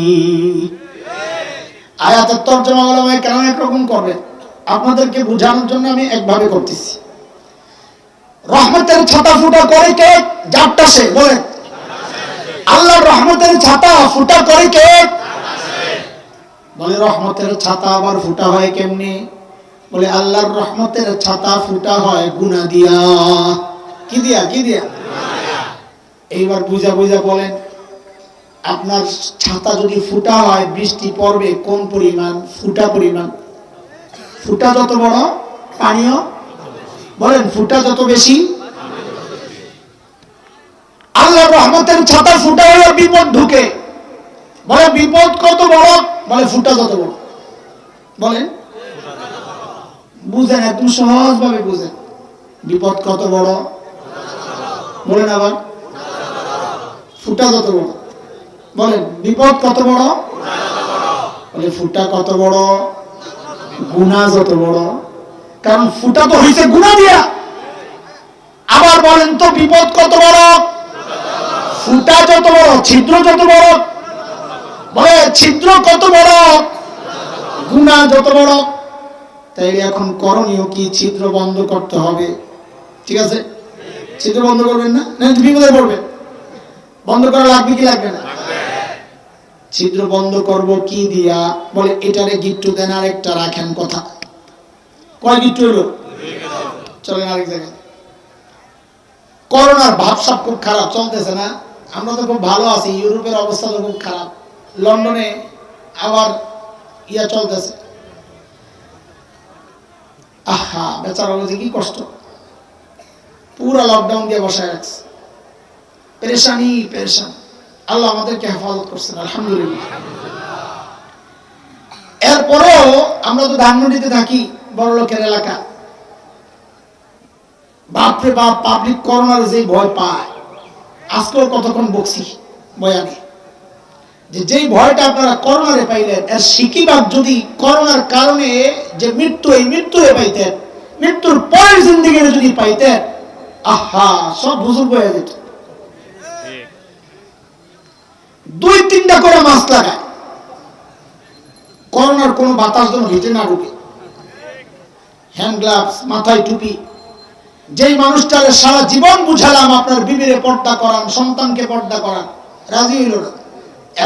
আয়াতের তরজমা ওলামায়ে কেরাম একরকম করবে, আপনাদেরকে বোঝানোর জন্য আমি একভাবে করতেছি। রহমতের ছাতা ফুটা করে কে? যারটা সে বলে। আল্লাহর রহমতের ছাতা ফুটা করে কে? বলে রহমতের ছাতা আবার ফুটা হয় কেমনে? বলে আল্লাহর রহমতের ছাতা ফুটা হয় গুনাহ দিয়া। কি দিয়া? কি দিয়া? এইবার বুঝা বুঝা বলেন, আপনার ছাতা যদি ফুটা হয়, বৃষ্টি পড়বে কোন পরিমাণ? ফুটা পরিমাণ। ফুটা যত বড় পানিও, বলেন ফুটা যত বেশি। আল্লাহর রহমতের ছাতা ফুটা হলে বিপদ ঢুকে, বলে বিপদ কত বড়? বলে ফুটা যত বড়। বলেন, বুঝেন, একদম সহজ ভাবে বুঝেন, বিপদ কত বড়? বলেন আবার, ফুটা যত বড়। বলেন বিপদ কত বড়? বলে ফুটা কত বড়? গুনাহ যত বড়। কারণ ফুটা তো হইছে গুনাহ দিয়া। আবার বলেন তো বিপদ কত বড়? ফুটা যত বড়, ছিদ্র যত বড়। বলে ছিদ্র কত বড়? গুনাহ যত বড়। তাই এখন করণীয় কি? ছিদ্র বন্ধ করতে হবে, ঠিক আছে? ছিদ্র বন্ধ করবেন না? না বিপদে পড়বেন। বন্ধ করা লাগবে কি লাগবে না? ছিদ্র বন্ধ করব কি দিয়া? বলে এটারে গিট্টু দেন আর একটা রাখেন। কথা কয় গিট্টু হলো? চলেন আরেক জায়গায়। করোনার ভাবসাব খুব খারাপ চলতেছে না? আমরা তো খুব ভালো আছি, ইউরোপের অবস্থা তো খুব খারাপ। লন্ডনে আবার ইয়া চলতেছে। আহা, বেচারা বলছে কি কষ্ট, পুরা লকডাউন দিয়ে বসায় রাখছে, পেরেশানি পেরেশান। আল্লাহ আমাদেরকে হেফাজত করছেন, আলহামদুলিল্লাহ। এরপরেও আমরা তো ধানমন্ডিতে থাকি, বড় লোকের এলাকা। বাপরে বাপ, পাবলিক করোনার যে ভয় পায়, আজকেও কতক্ষণ বকছি বয়ানে, যে যেই ভয়টা আপনারা করোনারে পাইলেন, এর শিকিবাদ যদি করোনার কারণে যে মৃত্যু, এই মৃত্যুরে পাইতেন, মৃত্যুর পরের জিন্দেগিতে যদি পাইতেন, আহা, সব বুজুর্গ হয়ে যেত। 2-3টা করে মাস্ক লাগায়, করোনার কোনো বাতাস যেন ভিতরে না ঢুকে, হ্যান্ড গ্লাভস, মাথায় টুপি। যেই মানুষটার সারা জীবন বুঝালাম আপনার বিবিরে পর্দা করান, সন্তানকে পর্দা করান, রাজি হইল না।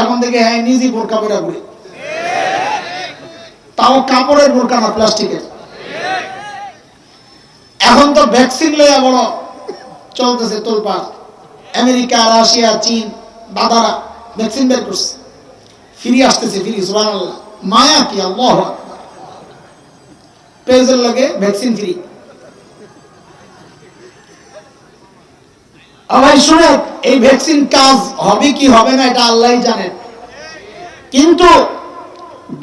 এখন থেকে হ্যাঁ নিজেই বোরকা পরে ঘুরে, তাও কাপড়ের বোরকা না, প্লাস্টিকের। এখন তো ভ্যাকসিন লইয়া বড় চলতেছে তোলপাড়। আমেরিকা, রাশিয়া, চীন, দাদারা ভ্যাকসিন বের করছে, ফ্রি আসতেছে, ফ্রি। সুবহানাল্লাহ, মায়া কি, আল্লাহু আকবার। পেজের লাগে ভ্যাকসিন ফ্রি। ভাই শুনে, এই ভ্যাকসিন কাজ হবে কি হবে না এটা আল্লাহই জানেন, কিন্তু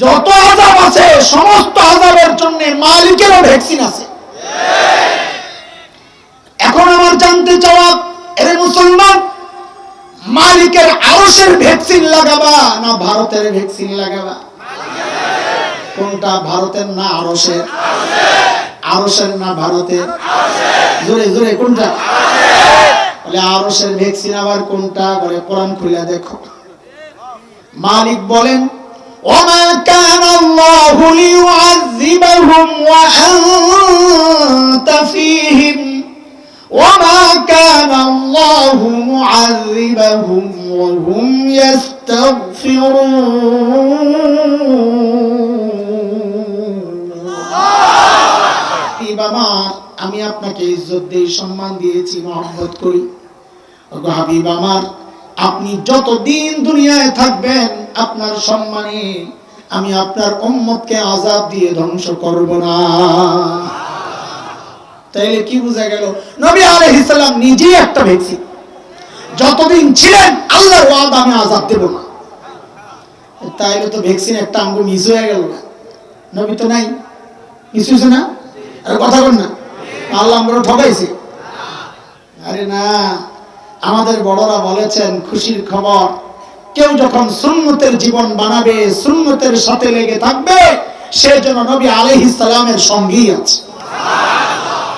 যত আযাব আছে সমস্ত আযাবের জন্য মালিকেরও ভ্যাকসিন আছে। এখন আমার জানতে চাওয়া, এরে মুসলমান, মালিকের আরশের ভ্যাকসিন লাগাবা না ভারতের ভ্যাকসিন লাগাবা? কোনটা? ভারতের না আরশের? আরশের না ভারতের? জোরে জোরে কোনটা? বলে আরশের ভ্যাকসিন। আবার কোনটা? বলে কোরআন খুলে দেখো। মালিক বলেন, ওমা কানা আল্লাহু লিউআযিবাহুম ওয়া আনতা ফীহিম ওমা কানা আল্লাহু মুআযিবাহুম ওয়া হুম ইস্তাগফিরুন। আমার, আমি আপনাকে ইজ্জত দেই, সম্মান দিয়েছি, মহব্বত করি। ওগো হাবিব আমার, আপনি যতদিন দুনিয়ায় থাকবেন আপনার সম্মানে আমি আপনার উম্মতকে আযাব দিয়ে ধ্বংস করব না। তাইলে কি বোঝা গেল? নবী আলাইহিস সালাম নিজেই একটা ভ্যাকসিন। যতদিন ছিলেন আল্লাহর ওয়াদা, আমি আযাব দেব না। তাইলে তো ভ্যাকসিন একটা আঙ্গুল মিস হয়ে গেল না? নবী তো নাই, মিস হইছে না? আর কথা বল না। আল্লাহ আমরা ঠকাইছি? আরে না, আমাদের বড়রা বলেছেন খুশির খবর, কেউ যখন সুন্নতের জীবন বানাবে, সুন্নতের সাথে লেগে থাকবে, সে যেন নবী আলাইহিস সালামের সঙ্গী আছে।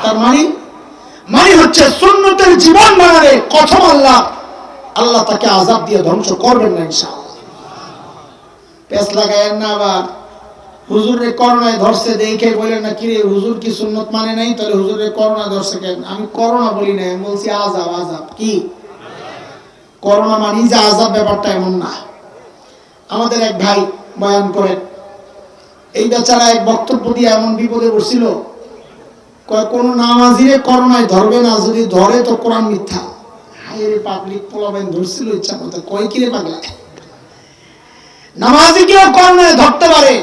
তার মানে হচ্ছে সুন্নতের জীবন বানাবে, কসম আল্লাহ তাকে আযাব দিয়ে ধ্বংস করবেন না ইনশাআল্লাহ। পেছ লাগায়েন না আবার হুজুরের করোনায় ধরছে দেখে বলেন না কি রে হুজুর কি সুন্নত মানে নাই, তাহলে হুজুরের করোনা ধরছে কেন? আমি করোনা বলি না, আমি বলছি আযাব। কি করোনা মানি যে আযাব, ব্যাপারটা এমন না। আমাদের এক ভাই বয়ান করেন, এই বেচারা এক বক্তব্য দিয়ে এমন বিপদে পড়ছিল, কোন নামাজিরে করোনায় ধরবে না, যদি ধরে তো কোরআন মিথ্যা। হায়রে পাবলিক পোলাবেন ধরছিল ইচ্ছা মতো, কয় কিরে পাগলা, নামাজিকেও করোনায় ধরতে পারে,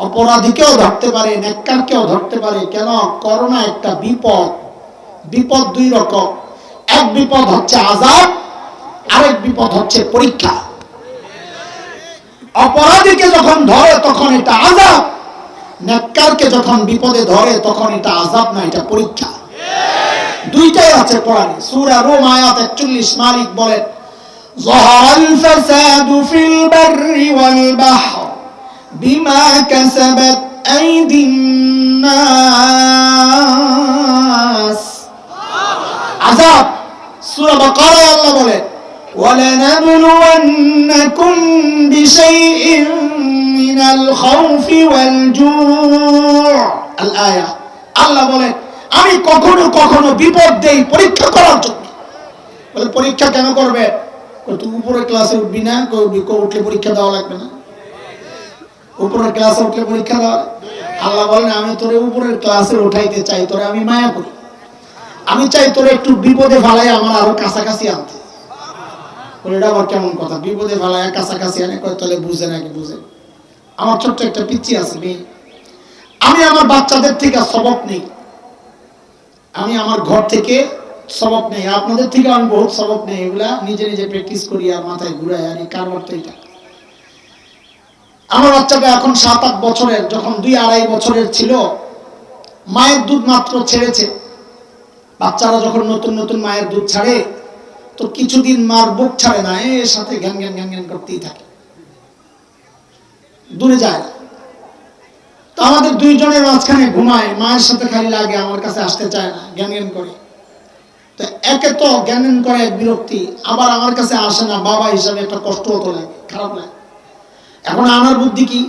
অপরাধীকেও ধরতে পারে, নেককারকেও ধরতে পারে। কেন? করোনা একটা বিপদ দুই রকম, এক বিপদ হচ্ছে আযাব, আরেক বিপদ হচ্ছে পরীক্ষা। অপরাধীকে যখন ধরে তখন এটা আযাব, নেককারকে যখন বিপদে ধরে তখন এটা আযাব না, এটা পরীক্ষা। দুইটাই আছে কোরআনে। সূরা রুম আয়াত 41 মালিক বলেন, যাহারাল ফাসাদু ফিল বাররি ওয়াল বাহর বিমা কাসাবাত আইদিন নাস। আযাব সূরা বাকারায় আল্লাহ বলে, ওয়ালানাবলুওয়ান্নাকুম বিশাইইন মিনাল খাউফি ওয়াল জু'। আল আয়া, আল্লাহ বলেন আমি কখনো কখনো বিপদ দেই পরীক্ষা করার জন্য। বলে পরীক্ষা কেন করবে? তুই উপরে ক্লাসে উঠবি না, উঠলে পরীক্ষা দেওয়া লাগবে না? উপরের ক্লাসে উঠলে পরীক্ষা দেওয়া? আল্লাহ বলেন আমি তোরে উপরের ক্লাসে উঠাইতে চাই, তোরে আমি মায়া করি, আমি চাই তোরে একটু বিপদে ফালাই আমার আরো কাছাকাছি আনতে। বলে এটা আবার কেমন কথা, বিপদে ফালাই কাছাকাছি আনে? কয় তাহলে বুঝে নাকি? বুঝে। আমার ছোট্ট একটা পিচ্চি আছে মেয়ে, আমি আমার বাচ্চাদের থেকে সবক নেই, আমি আমার ঘর থেকে সবক নেই, আপনাদের থেকে আমি বহুত সবক নেই, এগুলা নিজে নিজে প্র্যাকটিস করি আর মাথায় ঘুরাই। আর এই কারবার তো এটা। আমার বাচ্চাটা এখন 7-8 বছরের, যখন 2-2.5 বছরের ছিল মায়ের দুধ মাত্র ছেড়েছে। বাচ্চারা যখন নতুন নতুন মায়ের দুধ ছাড়ে তো কিছুদিন মার বুক ছাড়ে না, এর সাথে ঘ্যান ঘ্যান ঘ্যান ঘ্যান করতেই থাকে, দূরে যায় না। তো আমাদের দুইজনের মাঝখানে ঘুমায়, মায়ের সাথে খালি লাগে, আমার কাছে আসতে চায় না, জ্ঞান জ্ঞান করে। তো একে তো জ্ঞান জ্ঞান করে এক বিরক্তি, আবার আমার কাছে আসে না, বাবা হিসাবে একটা কষ্ট হতো লাগে, খারাপ লাগে। এখন আমার বুদ্ধি কি,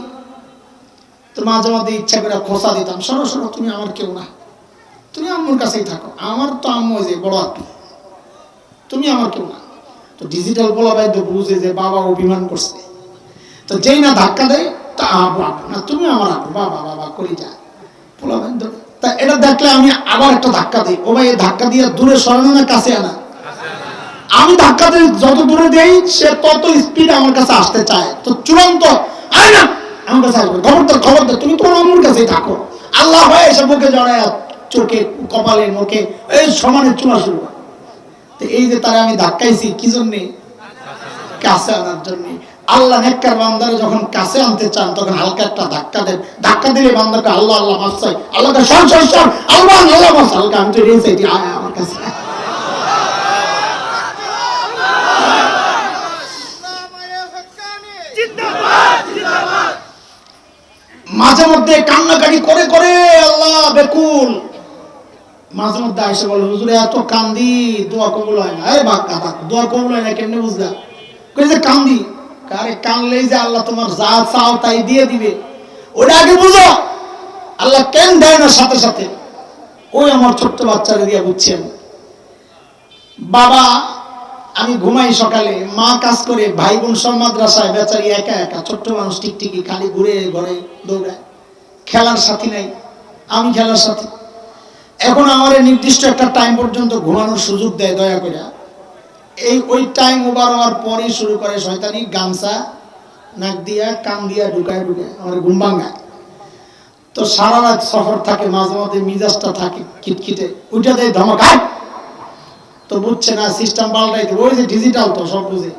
তো মাঝে মাঝে ইচ্ছা করে খোসা দিতাম, সরো সরো তুমি আমার কেউ না, তুমি আম্মুর কাছেই থাকো, আমার তো আম্মু যে বড় আপনি, তুমি আমার কেউ না। তো ডিজিটাল বলা ভাই তো বুঝে যে বাবা অভিমান করছে, তো যেই না ধাক্কা দেয় তা আব্বু না তুমি আমার আব্বু, বাবা বাবা করি যা বলা ভাই। তা এটা দেখলে আমি আবার একটা ধাক্কা দিই, ও ভাই ধাক্কা দিয়ে দূরে সরানো না কাছে আনা? আমি ধাক্কা দিই, যত দূরে দেই সে তত স্পিড আমার কাছে আসতে চায়। তো চূড়ান্ত আয় না আমার কাছে আসবে, খবরদার তুমি তোমার আম্মুর কাছেই থাকো। আল্লাহ ভাই এসে বুকে জড়ায়, চোখে কপালে মুখে এই সমানে চুমা শুরু। তো এই যে তারা আমি ধাক্কাইছি কি জন্যে? কাছে আনার জন্য। আল্লাহ নেককার বান্দারে যখন কাছে আনতে চান তখন হালকা একটা ধাক্কা দেন, ধাক্কা দিলে বান্দাকে আল্লাহ আল্লাহ মাফ চাই, আল্লাহকে সর সর সর, আল্লাহ আল্লাহ মাফ, হালকা আমি তো রেই চাইছি, আয় আমার কাছে। মাঝে মধ্যে কান্নাকাটি করে করে আল্লাহ বেকুল, মাঝে মধ্যে আইসা বলে হুজুরে এত কান্দি দোয়া কবুল হয় না। এই বাক্কা দোয়া কবুল হয় না কেমনে বুঝলা? কই যে কান্দি, আরে কানলেই যে আল্লাহ তোমার যা চাও তাই দিয়ে দিবে, ওটা আগে বুঝো। আল্লাহ কেন দেয় না সাথে সাথে? ওই আমার ছোট্ট বাচ্চারা দিয়ে বুঝছেন। বাবা আমি ঘুমাই সকালে, মা কাজ করে, ভাই বোন সব মাদ্রাসায়, বেচারি একা একা ছোট্ট মানুষ টিকটিকি, খালি ঘুরে ঘরে দৌড়ায়, খেলার সাথী নাই, আমি খেলার সাথী। এখন আমার নির্দিষ্ট একটা টাইম পর্যন্ত ঘুমানোর সুযোগ দেয় দয়া করে, ওই টাইম ওভার হওয়ার পরেই শুরু করে শয়তানি, গামছা নাক দিয়া কান দিয়া ঢুকায় ঢুকায় আমার ঘুম ভাঙায়। তো সারা রাত সফর থাকে, মাঝে মাঝে মিজাজটা থাকে খিটখিটে, উঠে দেয় ধমক, তো বুঝছে না সিস্টেম পাল্টাইতে, ওই যে ডিজিটাল তো সব বুঝে।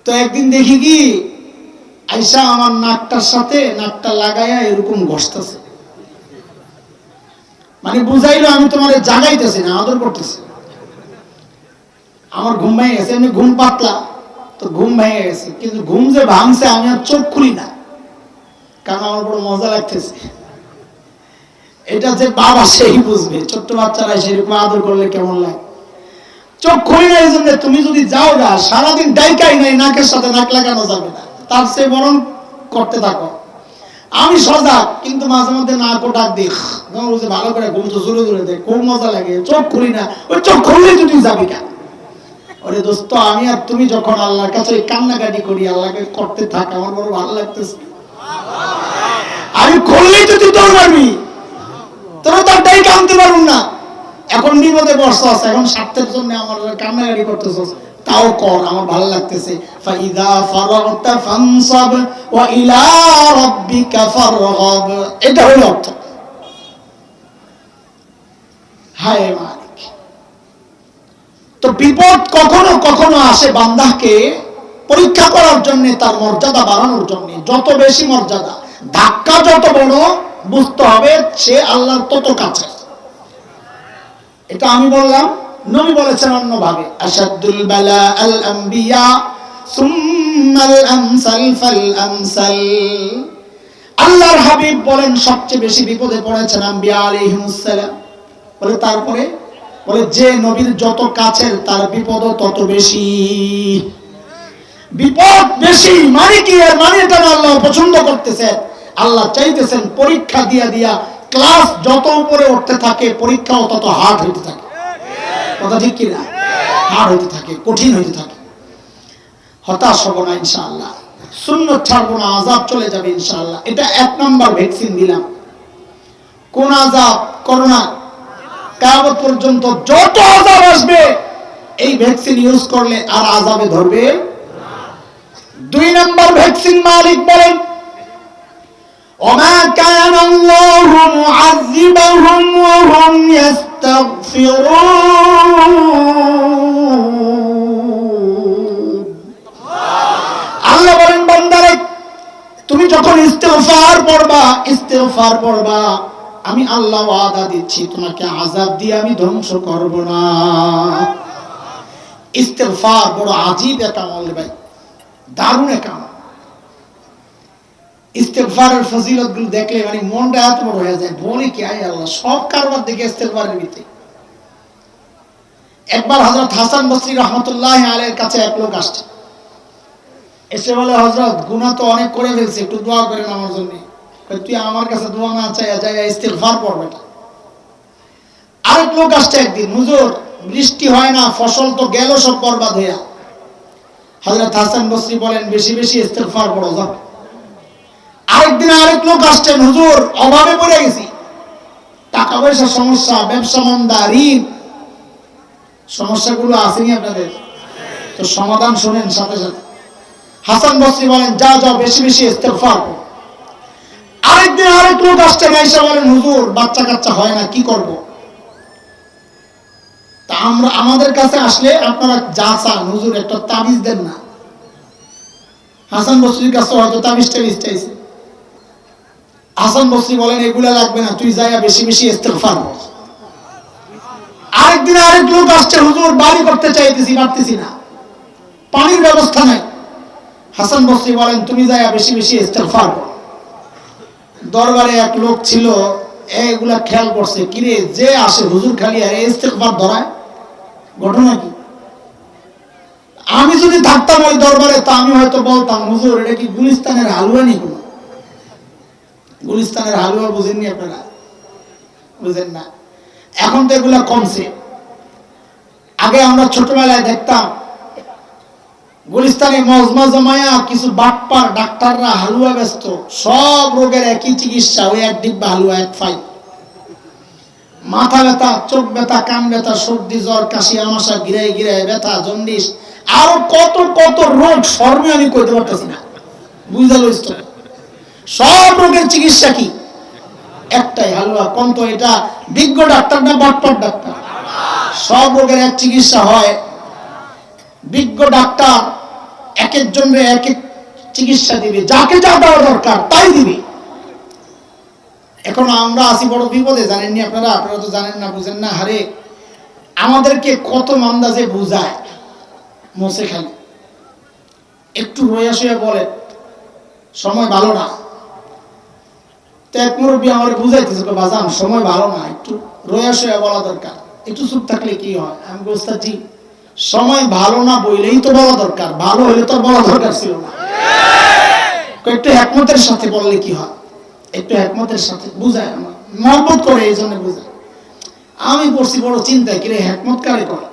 তো একদিন দেখি কি আইসা আমার নাকটার সাথে নাকটা লাগাইয়া এরকম ঘষতেছে। মানে বুঝাইলো আমি তোমার জাগাইতেছি না, আদর করতেছি। আমার ঘুম ভেঙে গেছে, এমনি ঘুম পাতলা তো ঘুম ভেঙে গেছে, কিন্তু ঘুম যে ভাঙছে আমি আর চোখ খুলি না, কারণ আমার বড় মজা লাগতেছে। এটা যে বাবা সেই বুঝবে, ছোট্ট বাচ্চারা সেরকম আদর করলে কেমন লাগে। চোখ খুলি না এই জন্য, তুমি যদি যাও না সারাদিন ডাইকাই নাই, নাকের সাথে নাক লাগানো যাবে না, তার চেয়ে বরং করতে থাকো। আমি সজাগ, কিন্তু মাঝে মধ্যে নাকও ডাক দিই, ভালো করে ঘুম তো জোরে জোরে দেয়, খুব মজা লাগে। চোখ খুলি না, ওই চোখ খুললে তুই যাবি কেন? ওরে দোস্ত, আমি আর তুমি যখন আল্লাহর কাছে কান্নাকাটি করি, আল্লাহকে করতে থাক, আমার বড় ভালো লাগতেছে। আমি খুললেই তো তুই দৌড় মারবি, তোরা তার ডাইকে আনতে পারুন না। এখন বিপদে বসছস, এখন স্বার্থের জন্য আমার কান্নাকাটি করতেছস, তাও কর, আমার ভালো লাগতেছে। ফাইদা ফারাগতা ফানসাব ওয়া ইলা রাব্বিকা ফারগাব, এটা হলো অর্থ। হায় মালিক। তো বিপদ কখনো কখনো আসে বান্দাকে পরীক্ষা করার জন্য, তার মর্যাদা বাড়ানোর জন্য। যত বেশি মর্যাদা, ধাক্কা যত বড়, বুঝতে হবে সে আল্লাহর তত কাছে। এটা আমি বললাম, নবী বলেছেন অন্যভাবে, আশাদুল বালা আল আম্বিয়া সুম্মাল আমসাল ফাল আমসাল। আল্লাহর হাবিব বলেন সবচেয়ে বেশি বিপদে পড়েছেন আম্বিয়া আলাইহিমুস সালাম। বলে তারপরে, বলে যে নবীর যত কাছের তার বিপদও তত বেশি। বিপদ বেশি মানে কি? এর মানে এটা আল্লাহ পছন্দ করতেছেন, আল্লাহ চাইতেছেন পরীক্ষা দিয়া দিয়া ক্লাস যত উপরে উঠতে থাকে, পরীক্ষাও তত হার্ড হইতে থাকে। কথা ঠিক কিনা? হার্ড হইতে থাকে, কঠিন হইতে থাকে। হতাশ হব না ইনশাআল্লাহ, সুন্নাত ছাড়বো না, আযাব চলে যাবে ইনশাআল্লাহ। এটা 1 নাম্বার ভ্যাকসিন দিলাম। কোন আযাব? করোনা। কিয়ামত পর্যন্ত যত আযাব আসবে এই ভ্যাকসিন ইউজ করলে আর আযাবে ধরবে না। 2 নাম্বার ভ্যাকসিন মালিক বলেন, ওমা কানা আল্লাহু মুআযিবাহুম ওয়া হুম ইস্তাগফিরুন। আল্লাহ বলেন, বান্দারে তুমি যখন ইস্তিগফার পড়বা, আমি আল্লাহ ওয়াদা দিচ্ছি তোমাকে আযাব দিয়ে আমি ধ্বংস করব না। ইস্তিগফার বড় আজীব একটা আমল ভাই, দারুণ একটা আমল। ইস্তিগফারের ফজিলতগুলো দেখলে মানে মনটা এত বড় হয়ে যায়, বলি কি আয় আল্লাহ, সব কারবার দেখে ইস্তিগফারের ভিতরে। একবার হযরত হাসান বসরি রাহমাতুল্লাহি আলাইহির কাছে এক লোক আসছে, এসে বলে, হযরত গুনাহ তো অনেক করে ফেলছি, একটু দোয়া করেন আমার জন্য। তুই আমার কাছে দোয়া না চাইয়া যায় ইস্তিগফার পড় বেটা। আরেক লোক আসছে একদিন, হুজুর বৃষ্টি হয় না, ফসল তো গেল সব বরবাদ হইয়া। হযরত হাসান বসরি বলেন, বেশি বেশি ইস্তিগফার পড়ো যাও। আরেকদিন আরেক লোক আসছেন, হুজুর অভাবে পড়ে গেছি, টাকা পয়সার সমস্যা, ব্যবসা মন্দা, ঋণ, সমস্যাগুলো আসেনি আপনাদের? তো সমাধান শুনেন সাথে সাথে। হাসান বসরি বলেন, যাও যাও বেশি বেশি ইস্তিগফার করো। আরেকদিন আরেক লোক আসছেন, আয়েশা বলেন, হুজুর বাচ্চা কাচ্চা হয় না, কি করব? তা আমাদের কাছে আসলে আপনারা যা চান, হুজুর একটা তাবিজ দেন না। হাসান বসরির কাছে হয়তো তাবিজ চাইছে। হাসান বসরি বলেন, এগুলা লাগবে না, তুই যাইয়া বেশি বেশি ইস্তিগফার কর। আরেকদিন আরেক লোক আসছে, হুজুর বাড়ি করতে চাইতেছি, পারতেছি না, পানির ব্যবস্থা নাই। হাসান বসরি বলেন, তুমি যাইয়া বেশি বেশি ইস্তিগফার কর। দরবারে এক লোক ছিল, এগুলা খেয়াল করছে, কিরে যে আসে হুজুর খালি আর ইস্তিগফার ধরায়, ঘটনা কি? আমি যদি থাকতাম ওই দরবারে, তা আমি হয়তো বলতাম, হুজুর এটা কি গুলিস্তানের হালুয়া নি? কোনো গুলিস্তানের হালুয়া বুঝেননি আপনারা? বুঝেন না? এখন তো এগুলা কমছে। আগে আমরা ছোটবেলায় দেখতাম গুলিস্তানে মজমা জমায়া কিছু বাটপার ডাক্তাররা হালুয়া ব্যস্ত, সব রোগের একই চিকিৎসা, ওই এক ডিব্বা হালুয়া, এক ফাইল। মাথা ব্যথা, চোখ ব্যথা, কান ব্যথা, সর্দি জ্বর, কাশি, আমাশা, গিরাই গিরাই ব্যথা, জন্ডিস, আরো কত কত রোগ, শর্মে আমি কইতে পারতেছি না, বুঝালো। সব রোগের চিকিৎসা কি? একটাই, হালুয়া। কোন তো এটা বিজ্ঞ ডাক্তার না বাটপার ডাক্তার? সব রোগের এক চিকিৎসা হয়। বিজ্ঞ ডাক্তার এক একজনের এক এক চিকিৎসা দিবে, যাকে যা দেওয়া দরকার তাই দিবে। এখন আমরা আছি বড় বিপদে, জানেননি আপনারা? আপনারা তো জানেন না, বুঝেন না। হারে আমাদেরকে কত মান্দাজে বুঝায় মোসে খালি একটু রইয়া শুয়ে বলে সময় ভালো না। তো এক মুরব্বী আমার বুঝাইতেছে, বাজান সময় ভালো না, একটু রইয়া শুয়ে বলা দরকার, একটু চুপ থাকলে কি হয়? আমি বলছি জি, সময় ভালো না বইলেই তো বলা দরকার, ভালো হলে তো বলা দরকার ছিল না। একটু একমতের সাথে বললে কি হয়? একটু একমতের সাথে বুঝায়, আমার মহব্বত করে, এই জন্য বুঝায়। আমি পড়ছি বড় চিন্তায়, কিরে একমত কারে করে?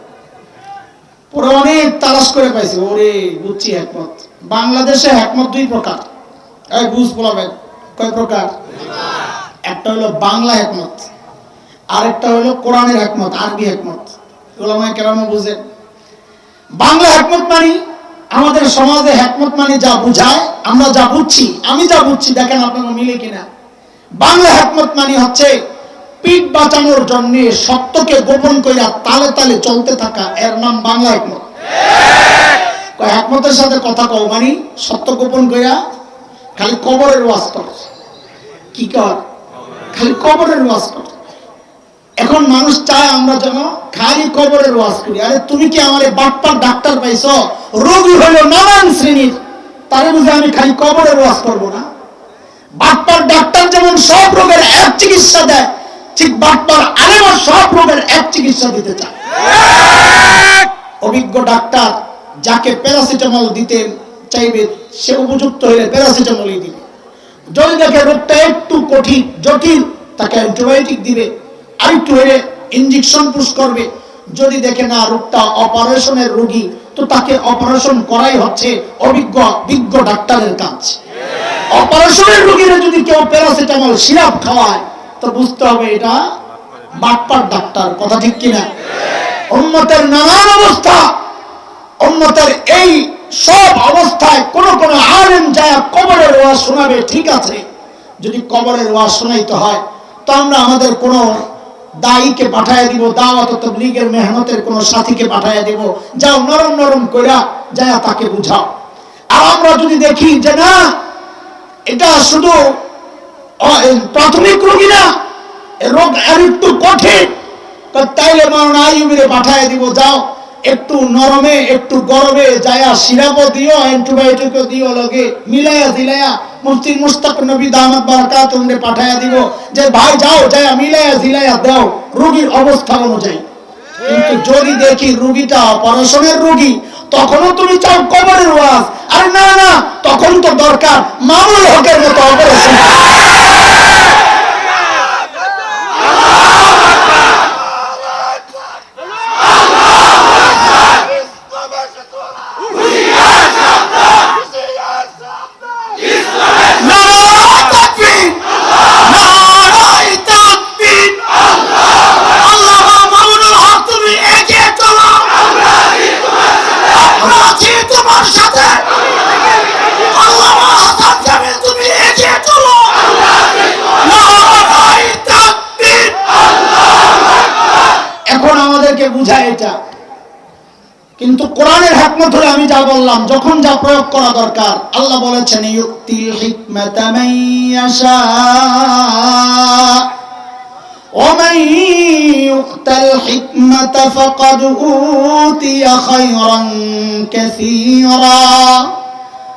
পরে অনেক তালাশ করে পাইছি, ওরে বুঝছি একমত। বাংলাদেশে একমত দুই প্রকার। এই বুঝ বলাবেন কয় প্রকার? একটা হলো বাংলা একমত, আরেকটা হলো কোরআনের একমত, আরবি একমত। ওলামায়ে কেরাম বুঝেন। বাংলা একমত মানে আমাদের সমাজে একমত মানে যা বুঝায়, আমরা যা বুঝছি, আমি যা বুঝছি, দেখেন আপনারা মিলে কিনা। বাংলা একমত মানে হচ্ছে পিঠ বাঁচানোর জন্য সত্যকে গোপন কইরা তালে তালে চলতে থাকা, এর নাম বাংলা একমত। একমতের সাথে কথা কও মানে সত্য গোপন কইরা খালি কবরের ওয়াজ কর। কি কর? খালি কবরের ওয়াজ কর। এখন মানুষ চায় আমরা যেন খালি কবরের ওয়াজ করি। আরে তুমি কি আমার বাটপার ডাক্তার পাইছো? রোগী হলো নানান শ্রেণীর, তারে বুঝে আমি খালি কবরের ওয়াজ করবো না? বাটপার ডাক্তার যেমন সব রোগের এক চিকিৎসা দেয়, ঠিক বাটপার আলেমও সব রোগের এক চিকিৎসা দিতে চায়। অভিজ্ঞ ডাক্তার যাকে প্যারাসিটামল দিতে চাইবে, সে উপযুক্ত হলে প্যারাসিটামলই দিবে। যদি দেখে রোগটা একটু কঠিন জটিল, তাকে অ্যান্টিবায়োটিক দিবে। আরেকটু হলে ইনজেকশন পুশ করবে। যদি দেখে না রোগটা অপারেশনের রোগী, তো তাকে অপারেশন করাই হচ্ছে বিজ্ঞ ডাক্তারের কাজ। অপারেশনের রোগীরা যদি কেউ প্যারাসিটামল সিরাপ খাওয়ায়, তো বুঝতে হবে এটা বাটপার ডাক্তার। কথা ঠিক কিনা? উম্মতের নানান অবস্থা, উম্মতের এই সব অবস্থায় কোন কোন আলেম যায় কবরের ওয়াজ শোনাবে, ঠিক আছে। যদি কবরের ওয়াজ শোনাইতে হয়, তো আমরা আমাদের কোন দায়ীকে পাঠাইয়া দিব, দাওয়াত তাবলীগের মেহনতের কোন সাথীকে পাঠাইয়া দিব, যাও নরম নরম কইরা যায় তাকে বুঝাও। আর আমরা যদি দেখি যে না, এটা শুধু প্রাথমিক রোগী না, রোগ আর একটু কঠিন, তাইলে মারণ আইয়ুবীরে পাঠাইয়া দিব, যাও একটু নরমে একটু গরমে যায়া সিরাপও দিও, অ্যান্টিবায়োটিকও দিও, লগে মিলাইয়া দিলাইয়া মুফতি মুশতাক নবী দামাত বারাকাতুহুরে পাঠাইয়া দিব, যে ভাই যাও যায়া মিলাইয়া দিলাইয়া দাও রোগীর অবস্থা অনুযায়ী। কিন্তু যদি দেখি রোগীটা অপারেশনের রোগী, তখনও তুমি চাও কবরের ওয়াজ। আরে না না, তখন তো দরকার মামুল হকের মতো অপারেশন। বুঝায় এটা, কিন্তু কোরআনের হিকমত হলো আমি যা বললাম, যখন যা প্রয়োগ করা দরকার। আল্লাহ বলেছেন ইউতিল হিকমাতা মান ইয়াশা ওয়া মান ইউতাল হিকমাতা ফাকাদ উতিয়া খায়রান কাসীরা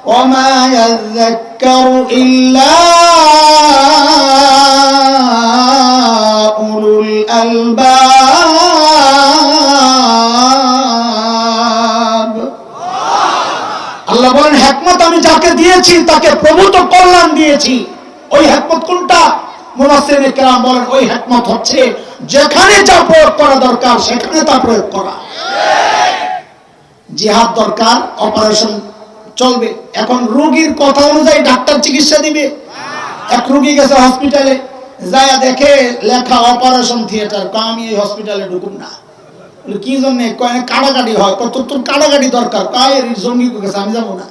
ওয়া মা ইয়াযাক্কারু ইল্লা উলুল আলবাব। আল্লাহ বলেন হিকমত আমি যাকে দিয়েছি তাকে প্রভূত কল্যাণ দিয়েছি। ওই হিকমত কোনটা? মুফাসসিরিনে কেরাম বলেন ওই হিকমত হচ্ছে যেখানে যা প্রয়োগ করা দরকার সেখানে তা প্রয়োগ করা। জিহাদ দরকার, অপারেশন চলবে, এখন রোগীর কথা অনুযায়ী ডাক্তার চিকিৎসা দিবে। এক রোগী গেছে হসপিটালে, যায়া দেখে লেখা অপারেশন থিয়েটার, আমি এই হসপিটালে ঢুকুম না। কি জন্য? কাটাকাটি হয়। কত তোর কাটাকাটি দরকার? কায়ের জঙ্গি গেছে, আমি যাবো না।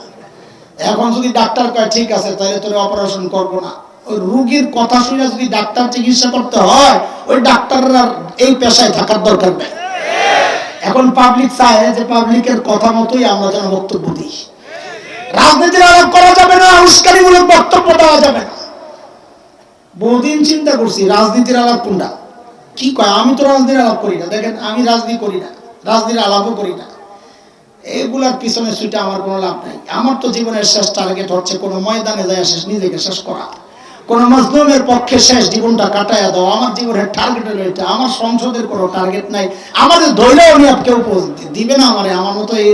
এখন যদি ডাক্তার কয় ঠিক আছে তাহলে তোর অপারেশন করবো না, ওই রোগীর কথা শুনে যদি ডাক্তার চিকিৎসা করতে হয়, ওই ডাক্তাররা এই পেশায় থাকার দরকার নেই। এখন পাবলিক চায় যে পাবলিকের কথা মতোই আমরা যেন বক্তব্য দিই। রাজনীতির আলাপ করা যাবে না, উস্কানিমূলক বক্তব্য দেওয়া যাবে না। বহুদিন চিন্তা করছি রাজনীতির আলাপ কোনটা। কি কয়, আমি তো রাজনীতির আলাপ করি না। দেখেন আমি রাজনীতি করি না, রাজনীতির আলাপও করি না। এগুলার পিছনে ছুটে আমার কোনো লাভ নাই। আমার তো জীবনের শেষ টার্গেট হচ্ছে কোনো ময়দানে যায় শেষ নিজেকে শেষ করা, কোন মজলুমের পক্ষে শেষ জীবনটা কাটাইয়া দাও। আমার জীবনের টার্গেট হলো এটা। আমার সংসদের কোনো টার্গেট নাই। আমাদের ধৈর্যও নিয়ে কেউ দিবে না আমারে। আমার মতো এই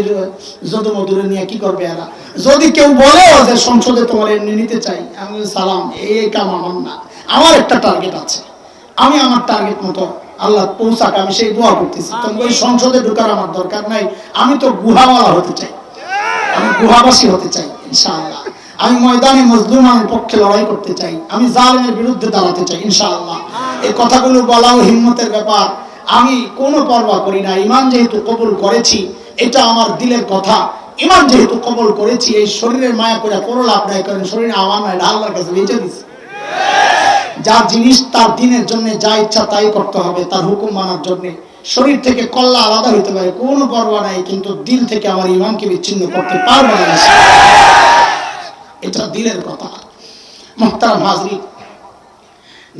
যদু মধুরে নিয়ে কি করবে এরা। যদি কেউ বলে যে সংসদে তোমার এমনি নিতে চাই, আমি সালাম, এই কাম আমার না। আমার একটা টার্গেট আছে, আমি আমার টার্গেট মতো আল্লাহ পৌঁছাক, আমি সেই দোয়া করতেছি। তবে ওই সংসদে ঢোকার আমার দরকার নাই। আমি তো গুহাওয়ালা হতে চাই, আমি গুহাবাসী হতে চাই ইনশাআল্লাহ। আমি ময়দানে মজলুমের পক্ষে লড়াই করতে চাই, আমি জালেমের বিরুদ্ধে দাঁড়াতে চাই ইনশাআল্লাহ। এই কথাগুলো বলাও হিম্মতের ব্যাপার। আমি কোনো পরোয়া করি না। ঈমান যেহেতু কবুল করেছি, এটা আমার দিলের কথা। ঈমান যেহেতু কবুল করেছি, এই শরীরের মায়া করে কোনো লাভ নাই। কারণ শরীর আমার নয়, আল্লাহর কাছে বেঁচে দিচ্ছে। যার জিনিস তার দিনের জন্য যা ইচ্ছা তাই করতে হবে, তার হুকুম মানার জন্য। শরীর থেকে কল্লা আলাদা হইতে পারে, কোনো পরোয়া নাই, কিন্তু দিল থেকে আমার ঈমানকে বিচ্ছিন্ন করতে পারবো না। এটা দিলের কথা। মুহতারাম হাজরিন,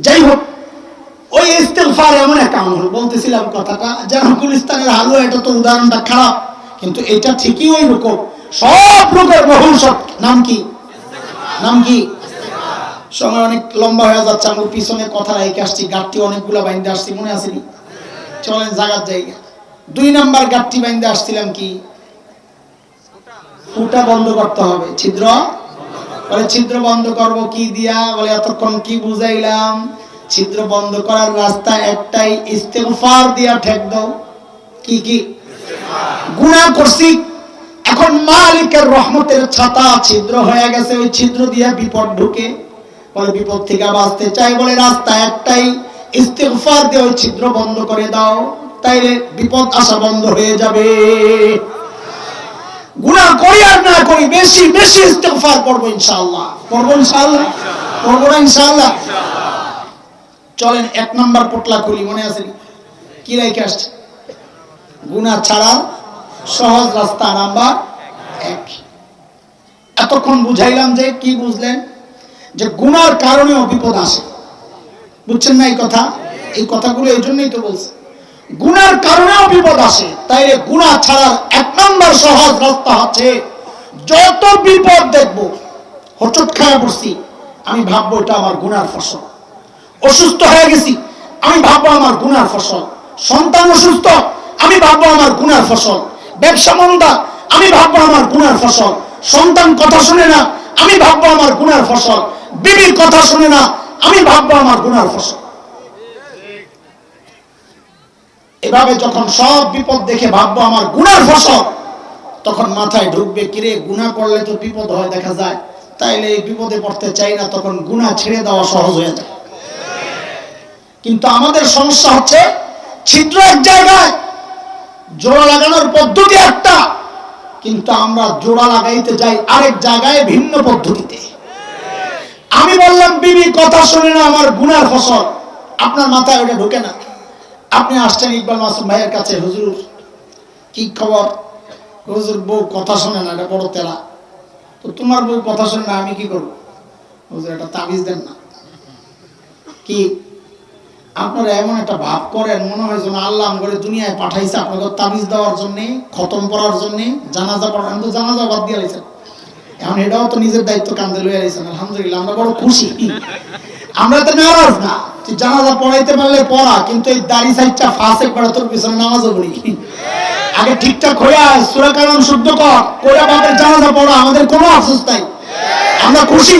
যাই হোক, ওই ইস্তেগফার এমন এক আমল, বলতেছিলাম কথাটা যেন গুলিস্তানের হালুয়া, এটা তো উদাহরণটা খারাপ, কিন্তু এটা ঠিকই ওই রকম। সব রোগের বহু সব নাম কি, নাম কি? সময় অনেক লম্বা হয়ে যাচ্ছে। আমি পিছনে কথা রেখে আসছি, গাঁটটি অনেকগুলো বাইন্দে আসছি, মনে আসেনি? চলেন জায়গার জায়গা। 2 নাম্বার গাঁটটি বাইন্দে আসছিলাম কি, ফুটা বন্ধ করতে হবে, ছিদ্র। বলে ছিদ্র বন্ধ করব কি দিয়া? বলে এতক্ষণ কি বুঝাইলাম? ছিদ্র বন্ধ করার রাস্তা একটাই, ইস্তেগফার দিয়া ঠেক দাও। কি কি গুনাহ করছি, এখন মালিকের রহমতের ছাতা ছিদ্র হয়ে গেছে, ওই ছিদ্র দিয়ে বিপদ ঢুকে। বলে বিপদ থেকে বাঁচতে চাই, বলে রাস্তা একটাই, ইস্তেগফার দিয়ে ওই ছিদ্র বন্ধ করে দাও, তাইলে বিপদ আসা বন্ধ হয়ে যাবে। গুনাহ করি আর না করি, বেশি বেশি ইস্তেগফার করব ইনশাআল্লাহ। করব ইনশাআল্লাহ, করব না ইনশাআল্লাহ। চলেন 1 নাম্বার পোটলা খুলি, মনে আছে কি রেখে আসছে? গুনাহ ছাড়ার সহজ রাস্তা নাম্বার 1। এতক্ষণ বুঝাইলাম যে কি বুঝলেন? যে গুনার কারণেও বিপদ আসে। বুঝছেন না এই কথা? এই কথাগুলো এই জন্যই তো বলছি, গুনার কারণেও বিপদ আসে। তাইলে গুনাহ ছাড়ার 1 নাম্বার সহজ রাস্তা হচ্ছে, যত বিপদ দেখবো, হোঁচট খাওয়া পড়ছি, আমি ভাববো এটা আমার গুনার ফসল। অসুস্থ হয়ে গেছি, আমি ভাববো আমার গুনার ফসল। সন্তান অসুস্থ, আমি ভাববো আমার গুনার ফসল। ব্যবসা মন্দা, আমি ভাববো আমার গুনার ফসল। সন্তান কথা শুনে না, আমি ভাববো আমার গুনার ফসল। বিবির কথা শুনে না, আমি ভাববো আমার গুনার ফসল। এভাবে যখন সব বিপদ দেখে ভাববো আমার গুনার ফসল, তখন মাথায় ঢুকবে, কিরে গুনাহ করলে তো বিপদ হয় দেখা যায়, তাইলে এই বিপদে পড়তে চাই না। তখন গুনাহ ছেড়ে দেওয়া সহজ হয়ে যায়। কিন্তু আমাদের সমস্যা হচ্ছে, ছিদ্র এক জায়গায়, জোড়া লাগানোর পদ্ধতি একটা, কিন্তু আমরা জোড়া লাগাইতে যাই আরেক জায়গায় ভিন্ন পদ্ধতিতে। আমি বললাম বিবি কথা শুনে না, আমার গুনার ফসল। আপনার মাথায় ওটা ঢোকে না। আপনি আসছেন ইকবাল মাসুম ভাইয়ের কাছে, হুজুর কি খবর? হুজুর বউ কথা শুনে না, এটা বড় তেলা। তো তোমার বউ কথা শুনে না, আমি কি করবো? হুজুর একটা তাবিজ দেন না। কি আপনারা এমন একটা ভাব করেন, মনে হয় যেন আল্লাহ আমাকে দুনিয়ায় পাঠাইছে আপনাকে তাবিজ দেওয়ার জন্যে, খতম করার জন্যে, জানাজা পড়ার। আমি তো জানাজা বাদ দিয়ে আইছেন, এখন এটাও তো নিজের দায়িত্ব কান্দে লইয়া আইছেন। আলহামদুলিল্লাহ, আমরা বড় খুশি। আমরা তো নারাজ না, তুই জানাজা পড়াইতে পারলে পড়া, কিন্তু এই দাড়ি সাইডটা ফাঁসে পড়া, তোর পিছনে নামাজও পড়ি। আগে ঠিকঠাক হইয়া সূরা কালাম শুদ্ধ কর, কইরা বাপের জানাজা পড়া, আমাদের কোনো আফসোস নাই, আমরা খুশি।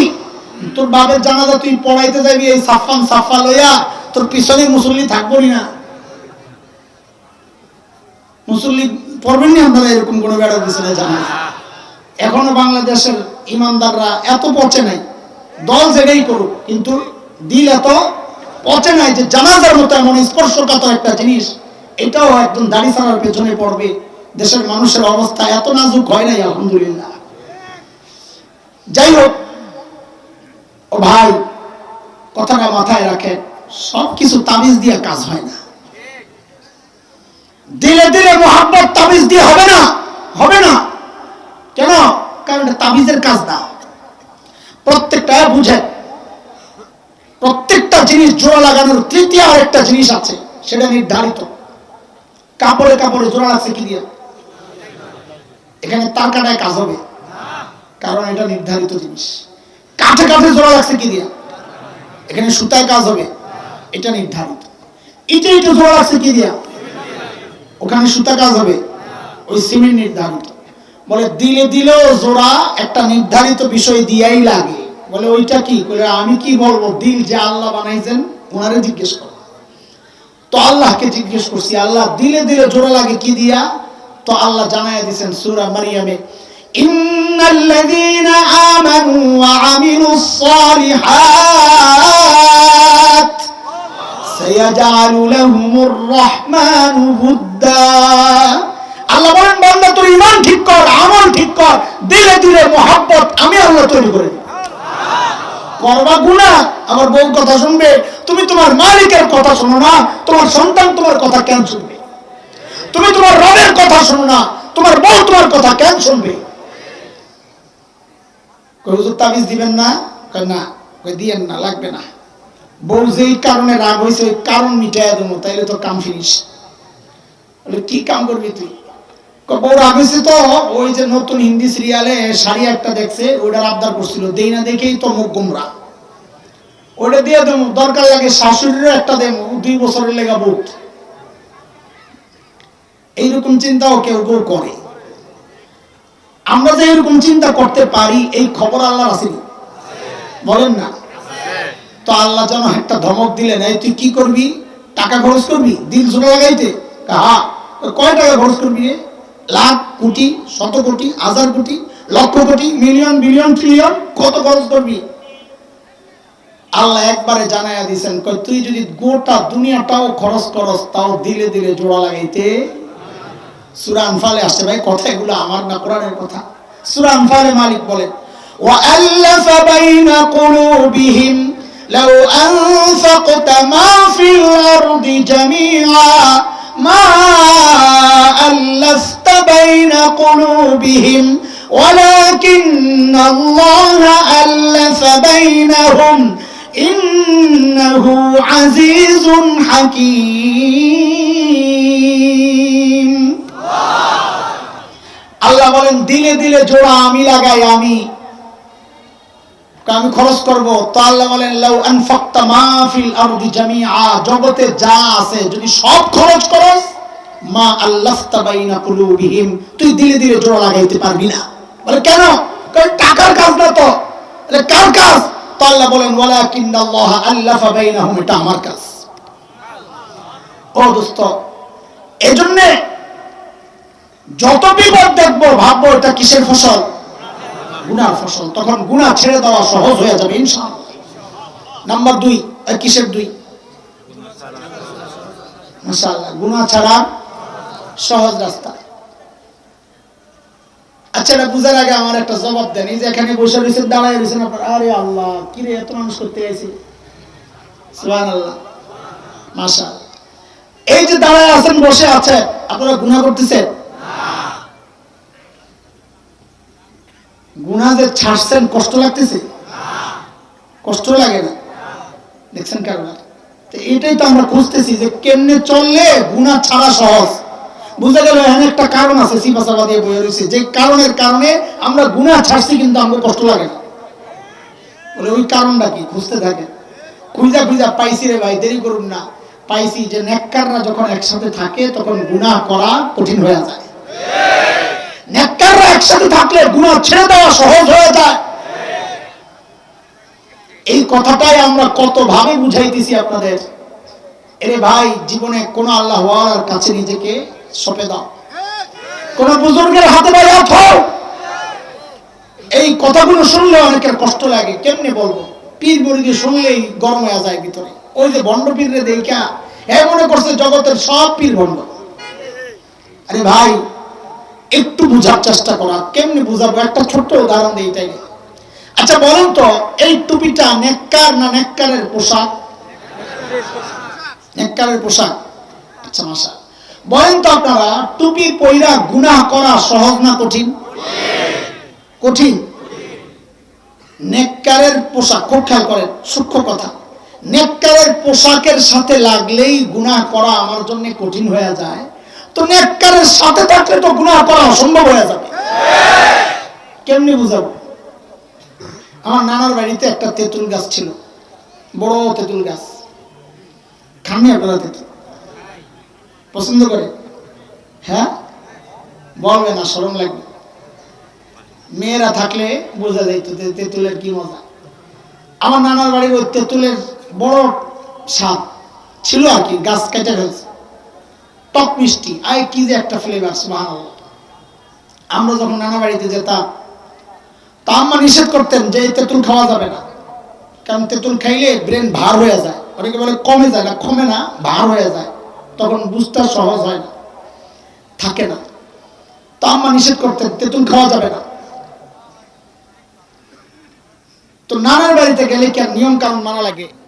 তোর বাপের জানাজা তুই পড়াইতে যাবি এই সাফান সাফা লইয়া, তোর পিছনে মুসল্লি থাকবো না, মুসল্লি পড়বেন না আপনারা এরকম কোনো বেড়ার পিছনে জানাজা। এখনো বাংলাদেশের ইমানদাররা এত পচে নাই, দল যেটাই করুক, কিন্তু দিল এত পচে নাই যে জানাজার মতো এমন স্পর্শকাতর একটা জিনিস, এটাও একদম দাড়ি ছাড়ার পেছনে পড়বে। দেশের মানুষের অবস্থা এত নাজুক হয় নাই, আলহামদুলিল্লাহ। যাই হোক, ও ভাই, কথাটা মাথায় রাখেন, সবকিছু তাবিজ দিয়ে কাজ হয় না। দিলে দিলে মোহাব্বত তাবিজ দিয়ে হবে না, হবে না। কেন? কারণ তাবিজের কাজ না। প্রত্যেকটা বুঝে, প্রত্যেক জিনিস জোড়া লাগানোর তৃতীয় আরেকটা জিনিস আছে, সেটা নির্ধারিত। কাপড়ে কাপড়ে জোড়া লাগছে কি দিয়ে? এখানে তার কাটায় কাজ হবে, কারণ এটা নির্ধারিত জিনিস। কাঠে কাঠে জোড়া লাগছে কি দিয়ে? এখানে সুতায় কাজ হবে, এটা নির্ধারিত। ইটে ইটে জোড়া লাগছে কি দিয়া? ওখানে সুতা কাজ হবে, ওই সিমেন্ট নির্ধারিত। বলে দিলে দিলেও জোড়া একটা নির্ধারিত বিষয় দিয়াই লাগে। বলে ওইটা কি? বলে আমি কি বলবো, দিল যে আল্লাহ বানাইছেন ওনারে জিজ্ঞেস করো। তো আল্লাহকে জিজ্ঞেস করছি, আল্লাহ দিলে দিলে জোড়া লাগে কি দিয়া? তো আল্লাহ জানায়া দিয়েছেন সূরা মারিয়ামে, ইন্নাল্লাযীনা আমানু ওয়া আমিলুস সালিহাত সায়াজআলু লাহুমুর রাহমানু বুদ্দা। আল্লাহ বলেন, বান্দা তোর ঈমান ঠিক কর, আমল ঠিক কর, দিলে দিলে মোহাব্বত আমি আল্লাহ তৈরি করে দেব। করবা গুনাহ, আমার বউ কথা শুনবে, তুমি তোমার মালিকের কথা শোনো না, তোমার সন্তান তোমার কথা কেন শুনবে? তুমি তোমার রবের কথা শোনো না, তোমার বউ তোমার কথা কেন শুনবে? কই হুজুর তাবিজ দিবেন না? কই না। কই দিয়েন না, লাগবে না। বউ যেই কারণে রাগ হয়েছে ওই কারণ মিটাইয়া দেবো, তাইলে তো কাম ফিনিশ। বলে কি কাম করবি তুই? বউ রাগ হয়েছে তো ওই যে নতুন হিন্দি সিরিয়ালে শাড়ি একটা দেখছে, ওইটার আবদার করছিল, দেই না দেখেই তো মুখ গুমরা, ওইটা দিয়ে দেবো। দরকার লাগে শাশুড়িরও একটা দেবো, 2 বছরের লেগা বুট। এইরকম চিন্তাও কেউ কেউ করে। আমরা যে এরকম চিন্তা করতে পারি এই খবর আল্লাহর আছে? বলেন না। তো আল্লাহ যেন একটা ধমক দিলেন, এই তুই কি করবি? টাকা খরচ করবি দিল জোড়া লাগাইতে? হ্যাঁ। কয় টাকা খরচ করবি? লাখ, কোটি, শত কোটি, হাজার কোটি, lakh crore, million, billion, trillion, কত খরচ করবি? আল্লাহ একবারে জানাইয়া দিয়েছেন, তুই যদি গোটা দুনিয়াটাও খরচ করস তাও দিলে দিলে জোড়া লাগাইতে। সূরা আনফালে আসছে ভাই, কথা এগুলো আমার না, কোরআনের কথা। সূরা আনফালে মালিক বলেন, ওয়াআল্লাফা বাইনা কুলুবিহিম লাউ আনফাকতা মা ফিল আরদি জামিআ মা আল্লাফতা বাইনা কুলুবিহিম ওয়ালাকিন্নাল্লাহা আল্লাফা বাইনাহুম ইন্নাহু আজিজুন হাকীম। আল্লাহ বলেন, দিলে দিলে জোড়া আমি লাগাই, আমি খরচ করব। তো আল্লাহ বলেন, লাউ আনফাকতা মা ফিল আরদি জামিআ, জগতে যা আছে যদি সব খরচ করস, মা আল্লাফতা বাইনা কুলুবিহিম, তুই দিলে দিলে জোড়া লাগাইতে পারবি না। বলে কেন? কারণ টাকার কাজ না তো। বলে কার কাজ? তো আল্লাহ বলেন, ওয়ালাকিন্নাল্লাহা আল্লাফা বাইনাহুম, এটা আমার কাজ। ও দোস্ত, এজন্য যত বিপদ দেখবো ভাববো এটা কিসের ফসল? গুনার ফসল। তখন গুনাহ ছেড়ে দেওয়া সহজ হয়ে যাবে ইনশাআল্লাহ। নাম্বার 2, কিসের 2? মাশাআল্লাহ, গুনাহ ছাড়া সহজ রাস্তা। আচ্ছা, এটা বুঝার আগে আমার একটা জবাব দেন। এই যে এখানে বসে রয়েছেন, দাঁড়ায় রয়েছেন আপনার, আরে আল্লাহ কি রে এত মানুষ করতে গেছে, সুবহানাল্লাহ, মাশাআল্লাহ। এই যে দাঁড়ায় আছেন, বসে আছেন, আপনারা গুনাহ করতেছেন? গুনাহ যে ছাড়ছেন কষ্ট লাগতেছে? কষ্ট লাগে না? দেখছেন কারণ? এটাই তো আমরা খুঁজতেছি যে কেমনে চললে গুনাহ ছাড়া সহজ। বুঝা গেল এখানে একটা কারণ আছে, সিপাসাবা দিয়ে বয়ে রয়েছে, যে কারণের কারণে আমরা গুনাহ ছাড়ছি কিন্তু আমাদের কষ্ট লাগে না। বলে ওই কারণটা কি? খুঁজতে থাকে, খুঁজা খুঁজা পাইছি রে ভাই, দেরি করুন না। পাইছি যে নেককাররা যখন একসাথে থাকে তখন গুনাহ করা কঠিন হয়ে যায়। নেককাররা একসাথে থাকলে গুনাহ ছেড়ে দেওয়া সহজ হয়ে যায়। এই কথাটাই আমরা কত ভাবে বুঝাইতেছি আপনাদের। এরে ভাই, জীবনে কোন আল্লাহ ওয়ালার কাছে নিজেকে সঁপে দাও, কোন বুজুর্গের হাতে বাইয়াত হও। এই কথাগুলো শুনলে অনেকের কষ্ট লাগে, কেমনে বলবো? পীর মুরিদি শুনলেই গরম হয়ে যায় ভিতরে। ওই যে ভণ্ড পীররে দেখা মনে করছে জগতের সব পীর ভণ্ড। আরে ভাই, একটু বুঝার চেষ্টা করা। কেমনে বুঝাবো? একটা ছোট্ট উদাহরণ দিই, তাই। আচ্ছা বলেন তো, এই টুপিটা নেককার না নেককারের পোশাক? নেককারের পোশাক। আচ্ছা মাশা, বলেন তো আপনারা, টুপি পইরা গুনাহ করা সহজ না কঠিন? কঠিন। নেককারের পোশাক, খুব খেয়াল করেন, সূক্ষ্ম কথা, নেককারের পোশাকের সাথে লাগলেই গুনাহ করা আমার জন্য কঠিন হয়ে যায়, তো নেককারের সাথে থাকলে তো গুনাহ করা অসম্ভব হয়ে যাবে। কেমনি বুঝাবো? আমার নানার বাড়িতে একটা তেঁতুল গাছ ছিল, বড় তেঁতুল গাছ। খাননি আপনারা তেঁতুল? পছন্দ করে? হ্যাঁ, বলবে না, শরম লাগবে। মেয়েরা থাকলে বোঝা যাইত তেঁতুলের কি মজা। আমার নানার বাড়ির ওই তেঁতুলের বড় স্বাদ ছিল আর কি, গাছ কেটে ফেলছে, টক মিষ্টি, আয় কি যে একটা ফ্লেভার, সুবহানাল্লাহ। আমরা যখন নানা বাড়িতে যেতাম, তা আম্মা নিষেধ করতেন যে এই তেঁতুল খাওয়া যাবে না, কারণ তেঁতুল খাইলে ব্রেন ভার হয়ে যায়। অনেকে বলে কমে যায়, না কমে না, ভার হয়ে যায়, তখন বুঝতে সহজ হয় না, থাকে না। তা আম্মা নিষেধ করতেন তেঁতুল খাওয়া যাবে না। তো নানার বাড়িতে গেলে কি আর নিয়ম কানুন মানা লাগে?